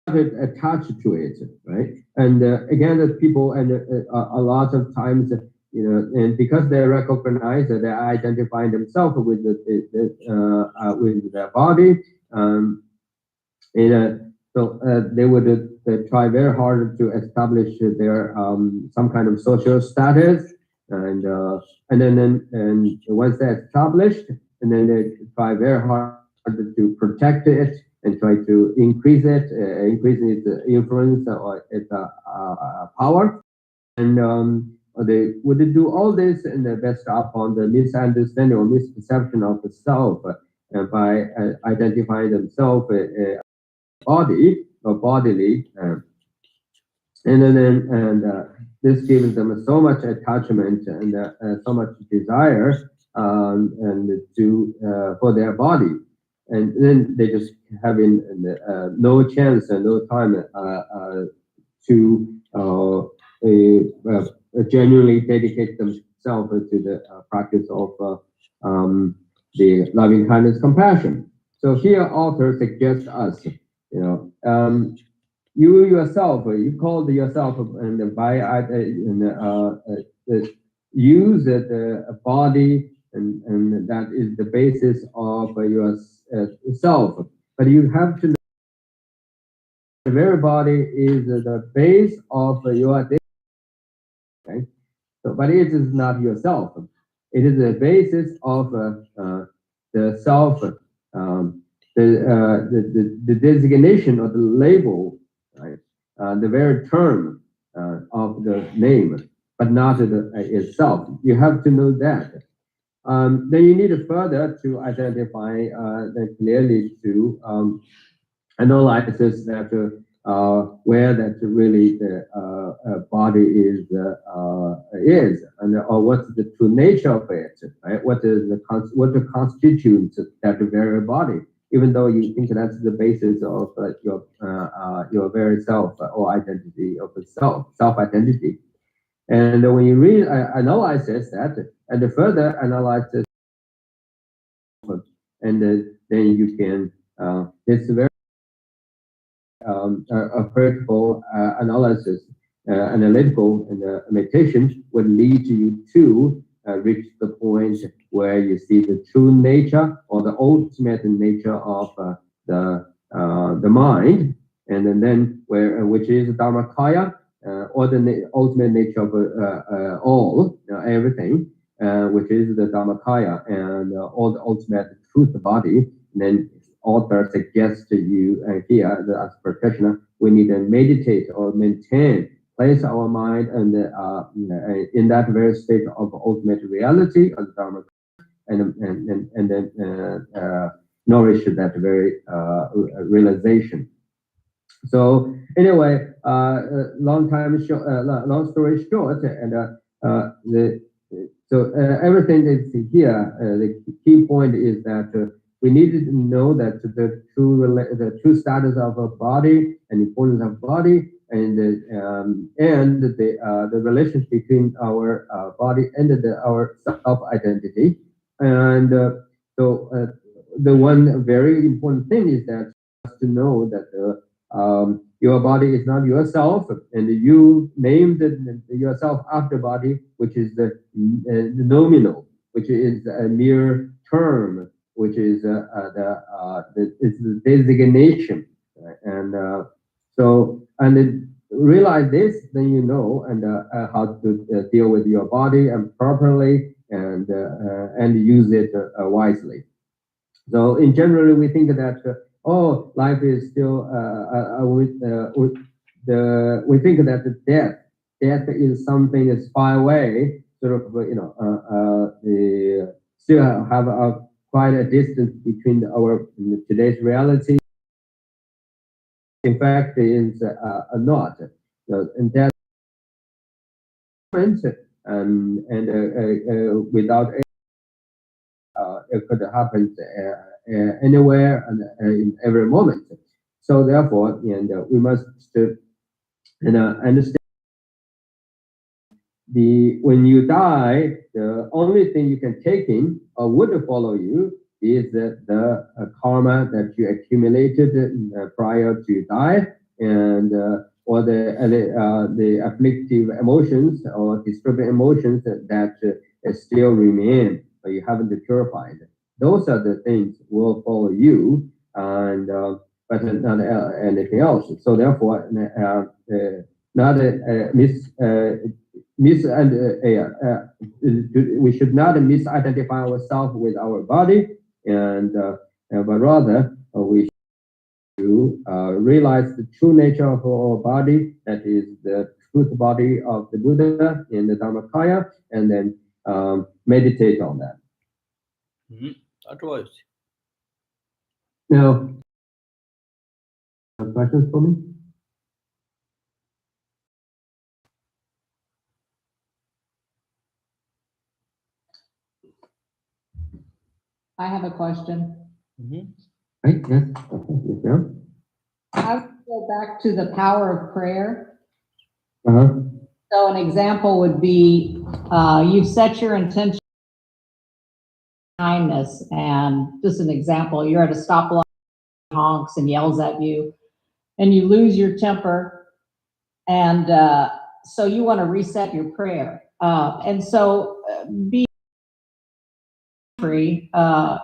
attached to it, right? And again, the people, and a lot of times, and because they recognize that they identify themselves with with their body, so they would try very hard to establish their some kind of social status, and then once they're established, and then they try very hard to protect it and try to increase its influence or its power, and they would do all this and based upon the misunderstanding or misperception of the self, by identifying themselves body or bodily, This gives them so much attachment and so much desire for their body, and then they just having no chance and no time to genuinely dedicate themselves to the practice of the loving kindness compassion. So here author suggests us, you yourself, you called yourself and by use the body and that is the basis of your self. But you have to know the very body is the base of your identity. Okay? So, but it is not yourself. It is the basis of the self, the designation or the label, right? The very term of the name, but not itself. You have to know that. Then you need further to identify clearly to analysis that where that really the body is and or what's the true nature of it, right? What constitutes that very body? Even though you think that's the basis of your very self or identity of the self identity, and when you read analysis that and further analysis, and then you can it's very a critical analysis, analytical meditation would lead you to reach the point where you see the true nature or the ultimate nature of the mind, and then which is Dharmakaya, or the ultimate nature of all everything, which is the Dharmakaya and all the ultimate truth body. And then author suggests to you here that as practitioner, we need to meditate or maintain, place our mind and in that very state of ultimate reality of the Dharma, and then nourish that very realization. So anyway, long story short, and everything is here. The key point is that we need to know that the true status of a body and importance of body, and the relationship between our body and our self identity. And so the one very important thing is that to know that your body is not yourself, and you named yourself after body, which is the nominal, which is a mere term, which is the designation, right? And realize this, then you know and how to deal with your body and properly and use it wisely. So in general, we think that life is still we think that the death is something that's far away, sort of still have quite a distance between our today's reality. In fact, it is not. And that without it could happen anywhere and in every moment. So therefore, we must understand when you die, the only thing you can take in or would follow you is the karma that you accumulated prior to die, and or the afflictive emotions or disturbing emotions that still remain, but you haven't purified. Those are the things will follow you, and but not anything else. So therefore, not we should not misidentify ourselves with our body, and but rather we should realize the true nature of our body, that is the truth body of the Buddha in the Dharmakaya, and then meditate on that. Otherwise, now, questions for me? I have a question. Right, yeah, yes, ma'am. I would go back to the power of prayer. Uh-huh. So an example would be, you've set your intention kindness, and just an example, you're at a stoplight, honks and yells at you, and you lose your temper, and so you want to reset your prayer. And so be free,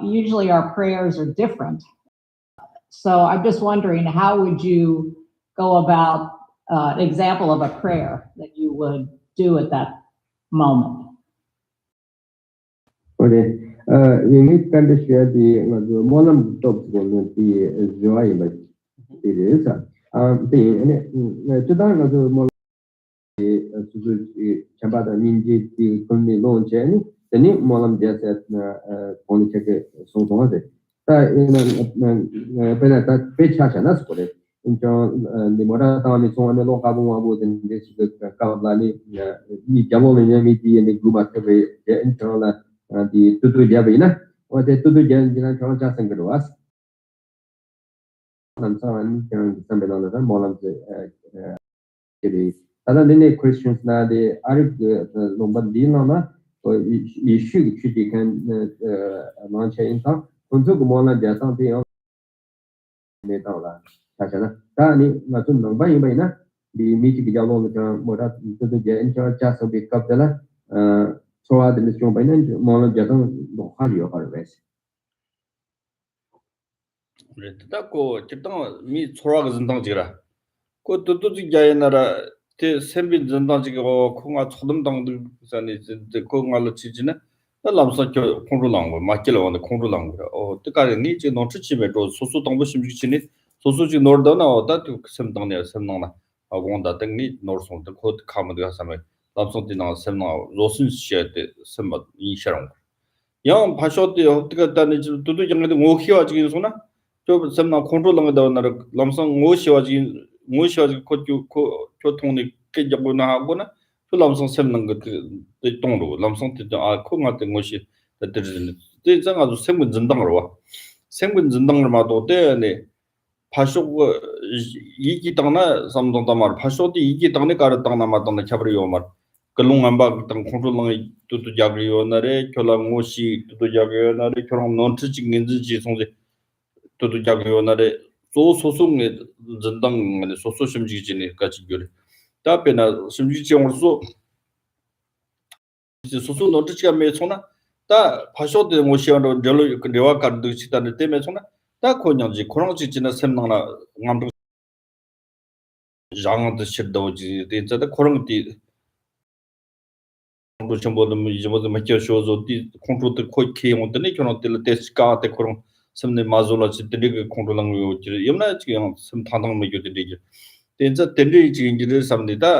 usually our prayers are different. So I'm just wondering, how would you go about an example of a prayer that you would do at that moment? Okay. You need to share the molam top the joy, but it is. The molam chambada ninji the kunni launch any the new molam just at only check so on it. That page has an aspect. In John, the Morata is on the local one in this Kavalani, Jamon, Miti, and the Gumakabe, the internal. The tutu Javina, or the tutu Jan just and Gruas. And so on, some of them, Molam, other than Christians now, the Arab Lombardino, or issue you can launch in town, until Mona Jason, the Tachana, Tani, Matun, Bayina, the meeting Jalon, Morat, tutu Jan, just a bit Capella. So I didn't show by name, Mola Jaton, no hurry of our race. Tako chitang mi chora zindang jigra. Ko tutu jayinara te sembi zindang jiga ko nga chodum dang sani ko nga lo chijina na lamsa kyo kongru lango makila wanda kongru lango. O tika ni ji non chi me do sosu dangbo shimji chini sosu ji nor da na o da tu sem dang ne sem nang na. A gonda dang ni nor song de ko kam de sa me lamsa di na sem na rosin xie de sem ma yin sharang. Yang pasho de tika da ni tutu jang de ngo khiwa ji so na 저 semna control lang da na lamsang ngo shiwaji ko tongni ke jago na hago na to lamsang semnang de tongro lamsang de a ko nga de ngo shi de de zang azu semgun zendang ro semgun zendang ma do de ne pasho 이기 당나 삼동 담ar pasho de 이기 당네 가르 당나 ma 당나 캬브리 요말 글롱 안바 당 control lang tutu jagri yo na re kyola ngo shi tutu jagri yo na re kyola non chi nginzi ji songje 또도 작용하는데 소소송의 전당 소소 심지기진이 같이 교래 답변나 심지지용으로서 이제 소소 노트치가 매송나 다 파쇼데 모시원로 절로 레와 간도 시다는 때문에 송나 다 고냥지 고랑지 지나 셈나나 감도 장한테 시도지 진짜다 고랑디 뭐 정보는 이제 뭐도 맞죠 쇼도 컨트롤 코이 키용들이 결혼들 테스트가 때 고랑 समने Majola चित्तरी के controlling में होती है Yamuna chicken सम थांदंग में जो देगी तेंजा तेंडी चिंगिरे समने दा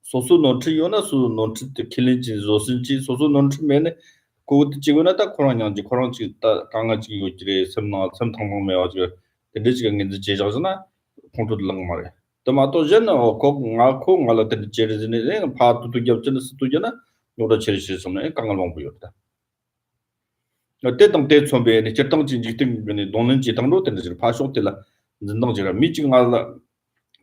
सोसु नोट योना सु नोट किलिंग जोसिंची सोसु नोट में कोद चिगोना ता कोरान्यां지 कोरांची ता 강아지 요지레 सम나 सम थांदंग में आजो तेंडी चिकन गे जेजाजना कंट्रोलिंग मारे tomato jen ko nga ko ngala te jerizine pa tu gyapchen stu jena noda cherishi somne kangal mong buyota te tang te chombe ni chetang jin jikting ni donlen jitang ro ten jir pa shok te la zindang jira mi jing ngala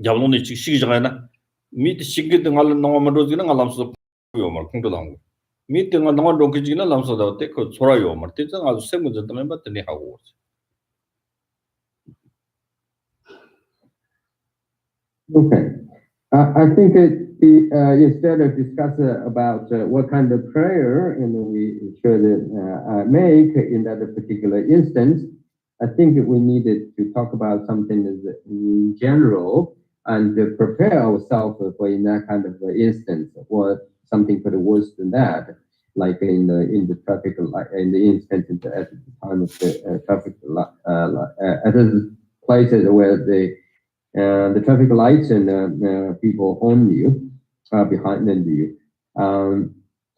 jablon ni chik jaga na mi te shigge de ngala no ma ro jina ngala so yo mar kong dang mi te ngala no ro ki jina lam so da te ko chora yo mar te jang azu sem jin tang ba te ni hago Okay. I think that instead of discuss about what kind of prayer we should make in that particular instance, I think we needed to talk about something in general and prepare ourselves for in that kind of instance, or something for the worse than that, like in the traffic light, in the instance at the time of the traffic light, at the places where the traffic lights and people on you, behind you.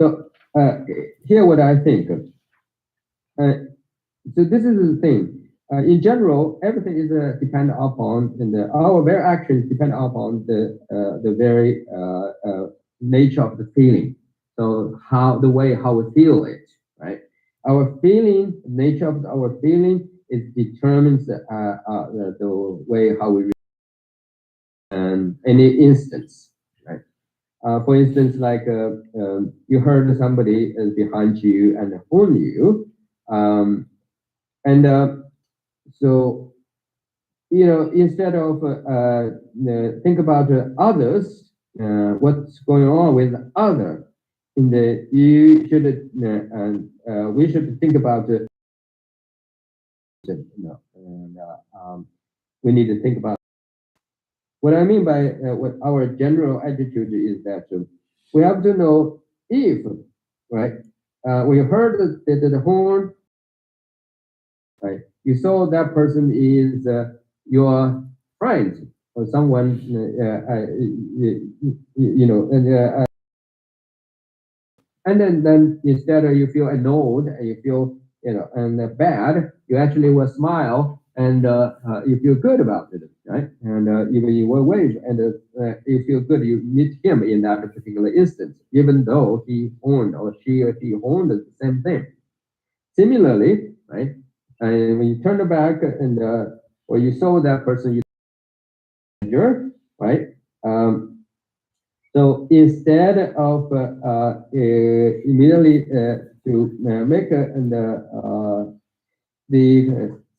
So here what I think. So this is the thing. In general, everything is dependent upon, and our very actions depend upon the very nature of the feeling. So how we feel it, right? our feeling, nature of our feeling, it determines the way how we any instance, right? For instance, like you heard somebody is behind you and horn you, so instead of think about others, what's going on with other, you should we should think about we need to think about. What I mean by what our general attitude is that we have to know if, right? We heard the horn, right? You saw that person is your friend or someone, and then instead you feel annoyed and you feel and bad, you actually will smile and you feel good about it, right? And even you will wave and you feel good. You meet him in that particular instance, even though he horned or she horned the same thing. Similarly, right? And when you turn back and or you saw that person, right? So instead of immediately to make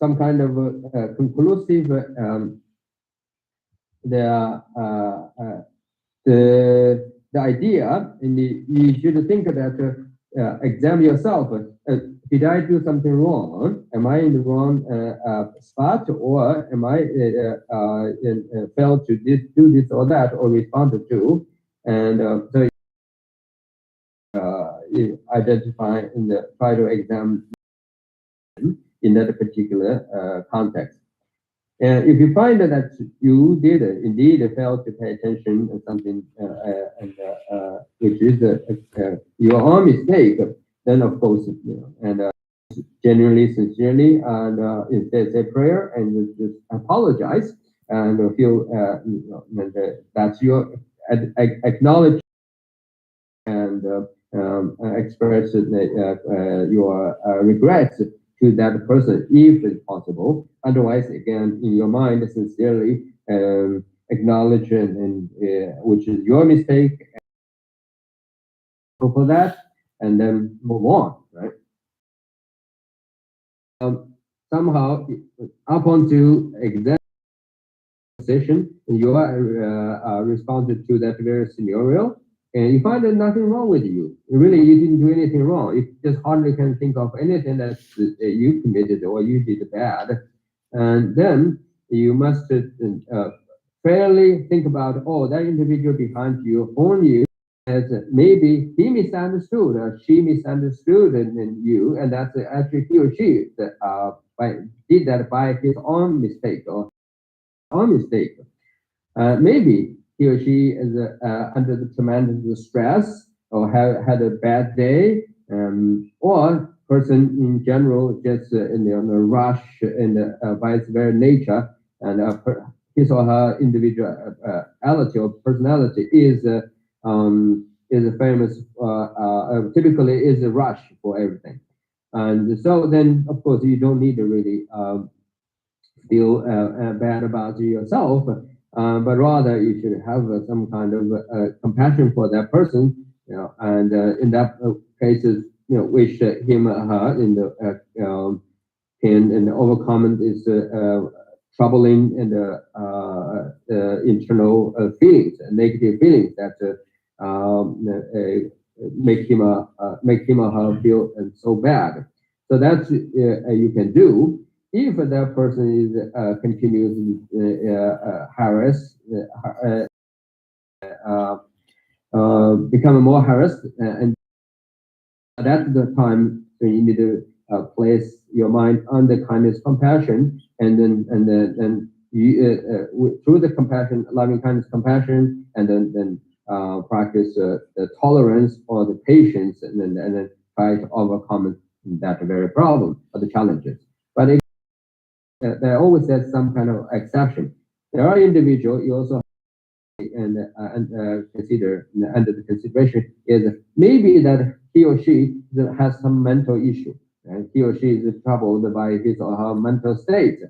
some kind of conclusive the idea, and you should think that examine yourself. Did I do something wrong? Am I in the wrong spot, or am I failed to do this or that, or responded to? And so you identify and try to examine in that particular context. And if you find that you did indeed fail to pay attention to something, which is your own mistake, then of course, and genuinely, sincerely, and instead say prayer and just apologize and feel, and that's your acknowledge and express your regrets to that person if it's possible. Otherwise, again, in your mind, sincerely acknowledge and which is your mistake, go for that, and then move on, right? Somehow, up onto exam position, you are responded to that very scenario, and you find that nothing wrong with you. Really, you didn't do anything wrong. You just hardly can think of anything that you committed or you did bad. And then you must fairly think about, oh, that individual behind you, on you, as maybe he misunderstood or she misunderstood in you, and that's actually he or she that did that by his own mistake or own mistake. Maybe he or she is under the tremendous stress or had a bad day, or person in general just in a rush and by its very nature, and his or her individuality or personality is famous, typically is a rush for everything. And so then, of course, you don't need to really feel bad about yourself, but rather you should have some kind of compassion for that person, and in that cases, wish him or her in the can overcome this troubling and internal feelings, negative feelings that make him or her feel so bad. So that's you can do. If that person is continuously harassed, become more harassed, and that's the time when you need to place your mind on the kindness, compassion, and then you through the compassion, loving kindness, compassion, and then practice the tolerance or the patience, and then try to overcome that very problem or the challenges. But there always is some kind of exception. There are individuals you also and consider under the consideration is maybe that he or she has some mental issue. and he or she is troubled by his or her mental state.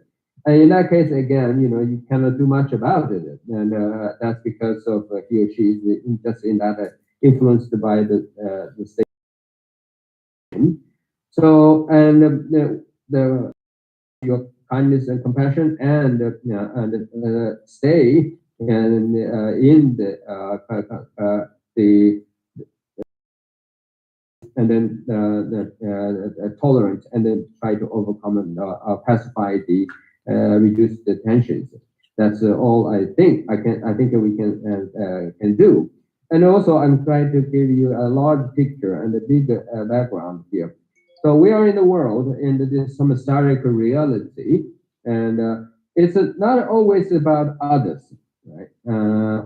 And in that case, again, you cannot do much about it, and that's because of he or she is just in that influenced by the state. So, and the your kindness and compassion and stay and in the and then the tolerance, and then try to overcome and pacify the reduce the tensions. That's all I think we can do. And also, I'm trying to give you a large picture and a big background here. So we are in the world in this samsaric reality, and it's not always about others, right?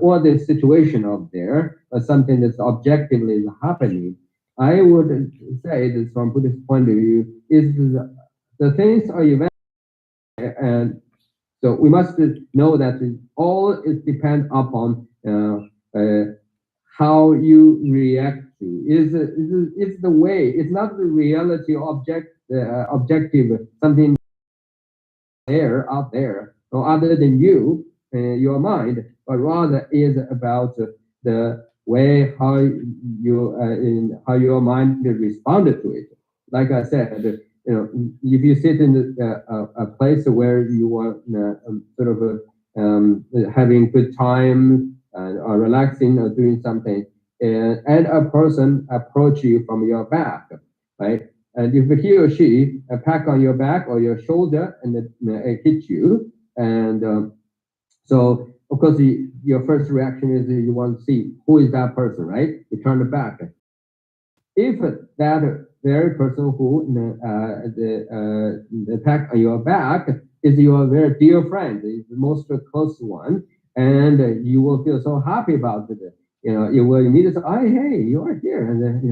Or the situation out there, or something that's objectively happening. I would say that from Buddhist point of view, is the things are events, and so we must know that it all is depend upon how you react to. It's the way. It's not the reality objective something out there or other than you, your mind, but rather is about the way how your mind responded to it. Like I said, if you sit in a place where you are sort of having good time or relaxing or doing something, and a person approach you from your back, right? And if he or she pack on your back or your shoulder and hit you, and so of course your first reaction is you want to see who is that person, right? You turn the back. If that very person who the pack on your back is your very dear friend, is the most close one, and you will feel so happy about it. You will immediately say, "Oh, hey, you are here," and then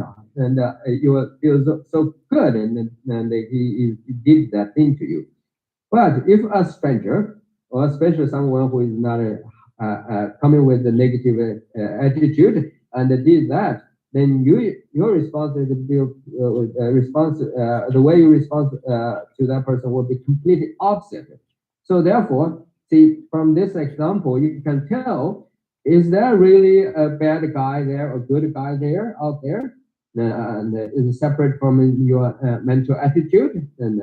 you will feel so good, and he did that thing to you. But if a stranger, or especially someone who is not coming with a negative attitude, and did that, then your response is the way you respond to that person will be completely opposite. So therefore, see, from this example, you can tell, is there really a bad guy there or good guy there out there? Is separate from your mental attitude and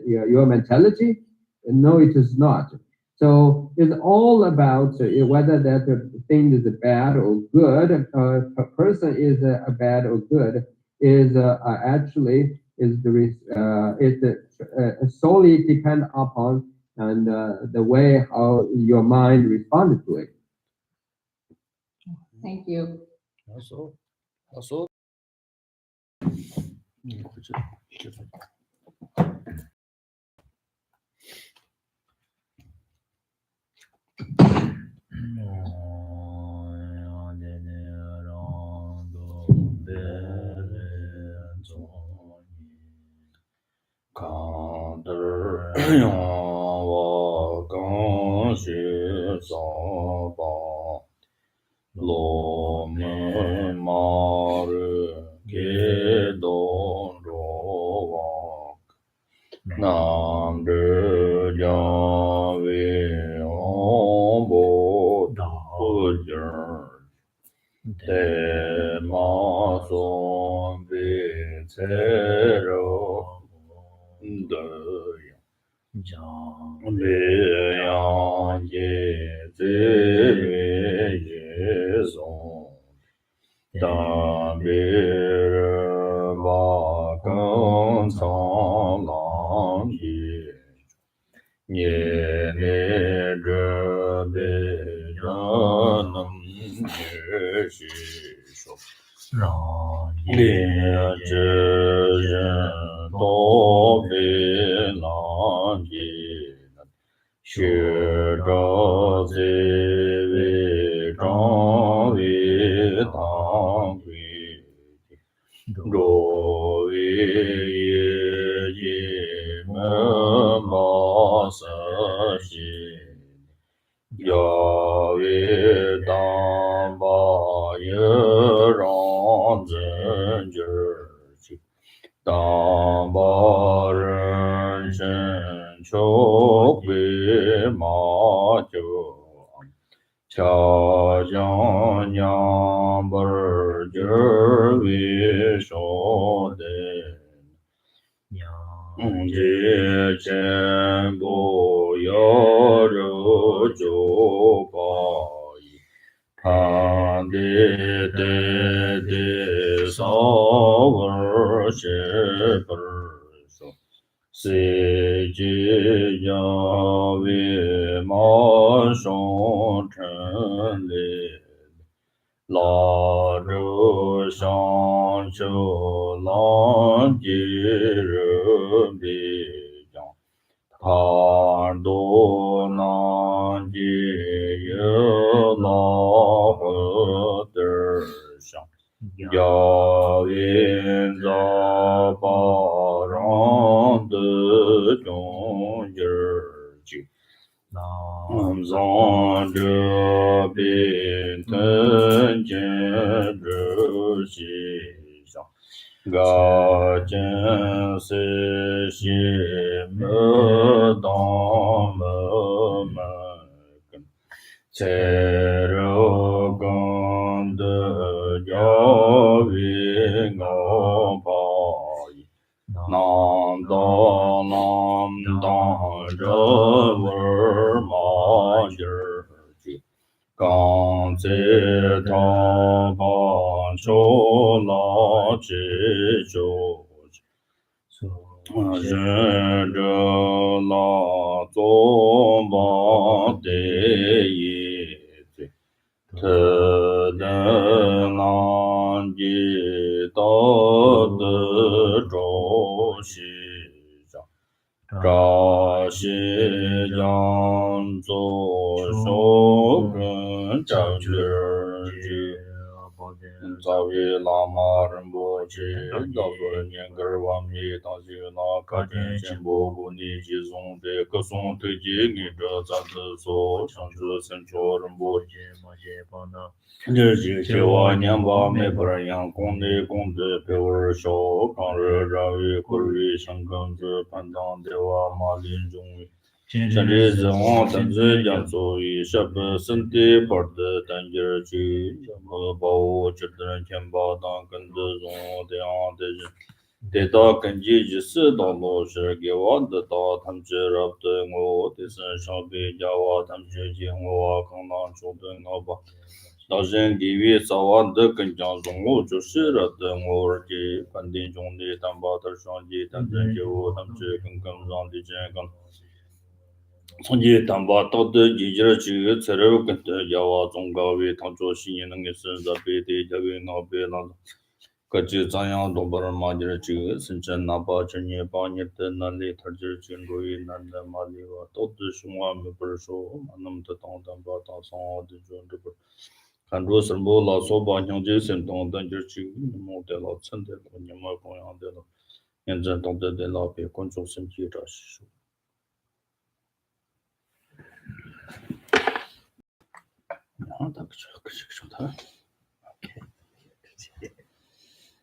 your mentality? No, it is not. So it's all about whether that thing is bad or good, a person is bad or good, is actually is solely depend upon and the way how your mind responded to it. Thank you. Also. Lo me maru ge don ro wa nam de ja we on bo da de ma son be zero de be ya ye ze ye zong da be ba gan chang lang ye ye ne zhe be ya nam ye shi shou li zhe ren do be lang ye xue zhao zi wei zhang wei tang gui zhou wei ye ye men ma se xi ya wei dang ba ye rang zhen zhe qi dang ba cha jiang yang bar jer vi shou de jie chen bo yo ru jiu ba yi pan de de sao wer shi ber shou se ji ya wei ma shong chen le la zhu shang qiu lang ji ren bi jiang pan du nan ji ye la he de shang ya yin za ba rang de zhong yi ji zong zhe bin ten jian zhe xi xiang ga jian si xi me dang me men gen cai ru gang de jia wei ngao ba yi nam dang zhe wer ma yi ji gang zi tang ban shou la ji jiu zhen zhe la zong ba de yi zi te den nan ji da de zhou xi zhang zha xi jiang zu shou gen zhang ji za wei la ma ren bo ji da zu nian ge wang mi da ji na ka jian xian bo gu ni ji zong de ge song de ji ni zhe za de so chang zhe sen chuo ren bo ji xie wa nian ba me ber yang gong de pe wer shou kang re ra wei gu wei shang gen zi pan dang de wa ma lin zhong wei shan zhe zi wang dan zi yang zu yi sha be sen de par de dan ji ji me ba wo zhi de ren qian ba dang gen de zong de yang de ji de da gen ji ji si da lo shi ge wa de da tam zhi rab de ngo de sen shang bei jia wa tam zhi ji ngo wa kang nang zhou de ngo ba da zhen di wei sa wa de gen jiang zong wo zhi shi ra de ngo er ji pan din zhong de dan ba de shang ji dan zhen ji wo tam zhi gen gen zang de jian gang从前当把到的一节几个材料跟的要啊中高位当做新年那个是在北的这个那边那个就这样都不能嘛就是这个深圳哪怕今年8年的那里他就是经过一难的嘛里哇到底是我们不是说嘛那么的当把当上的就这个看着什么老说把像这些当但就是这个么的老真的你们同样的了现在当的老别观众身体这是说然后他可是说他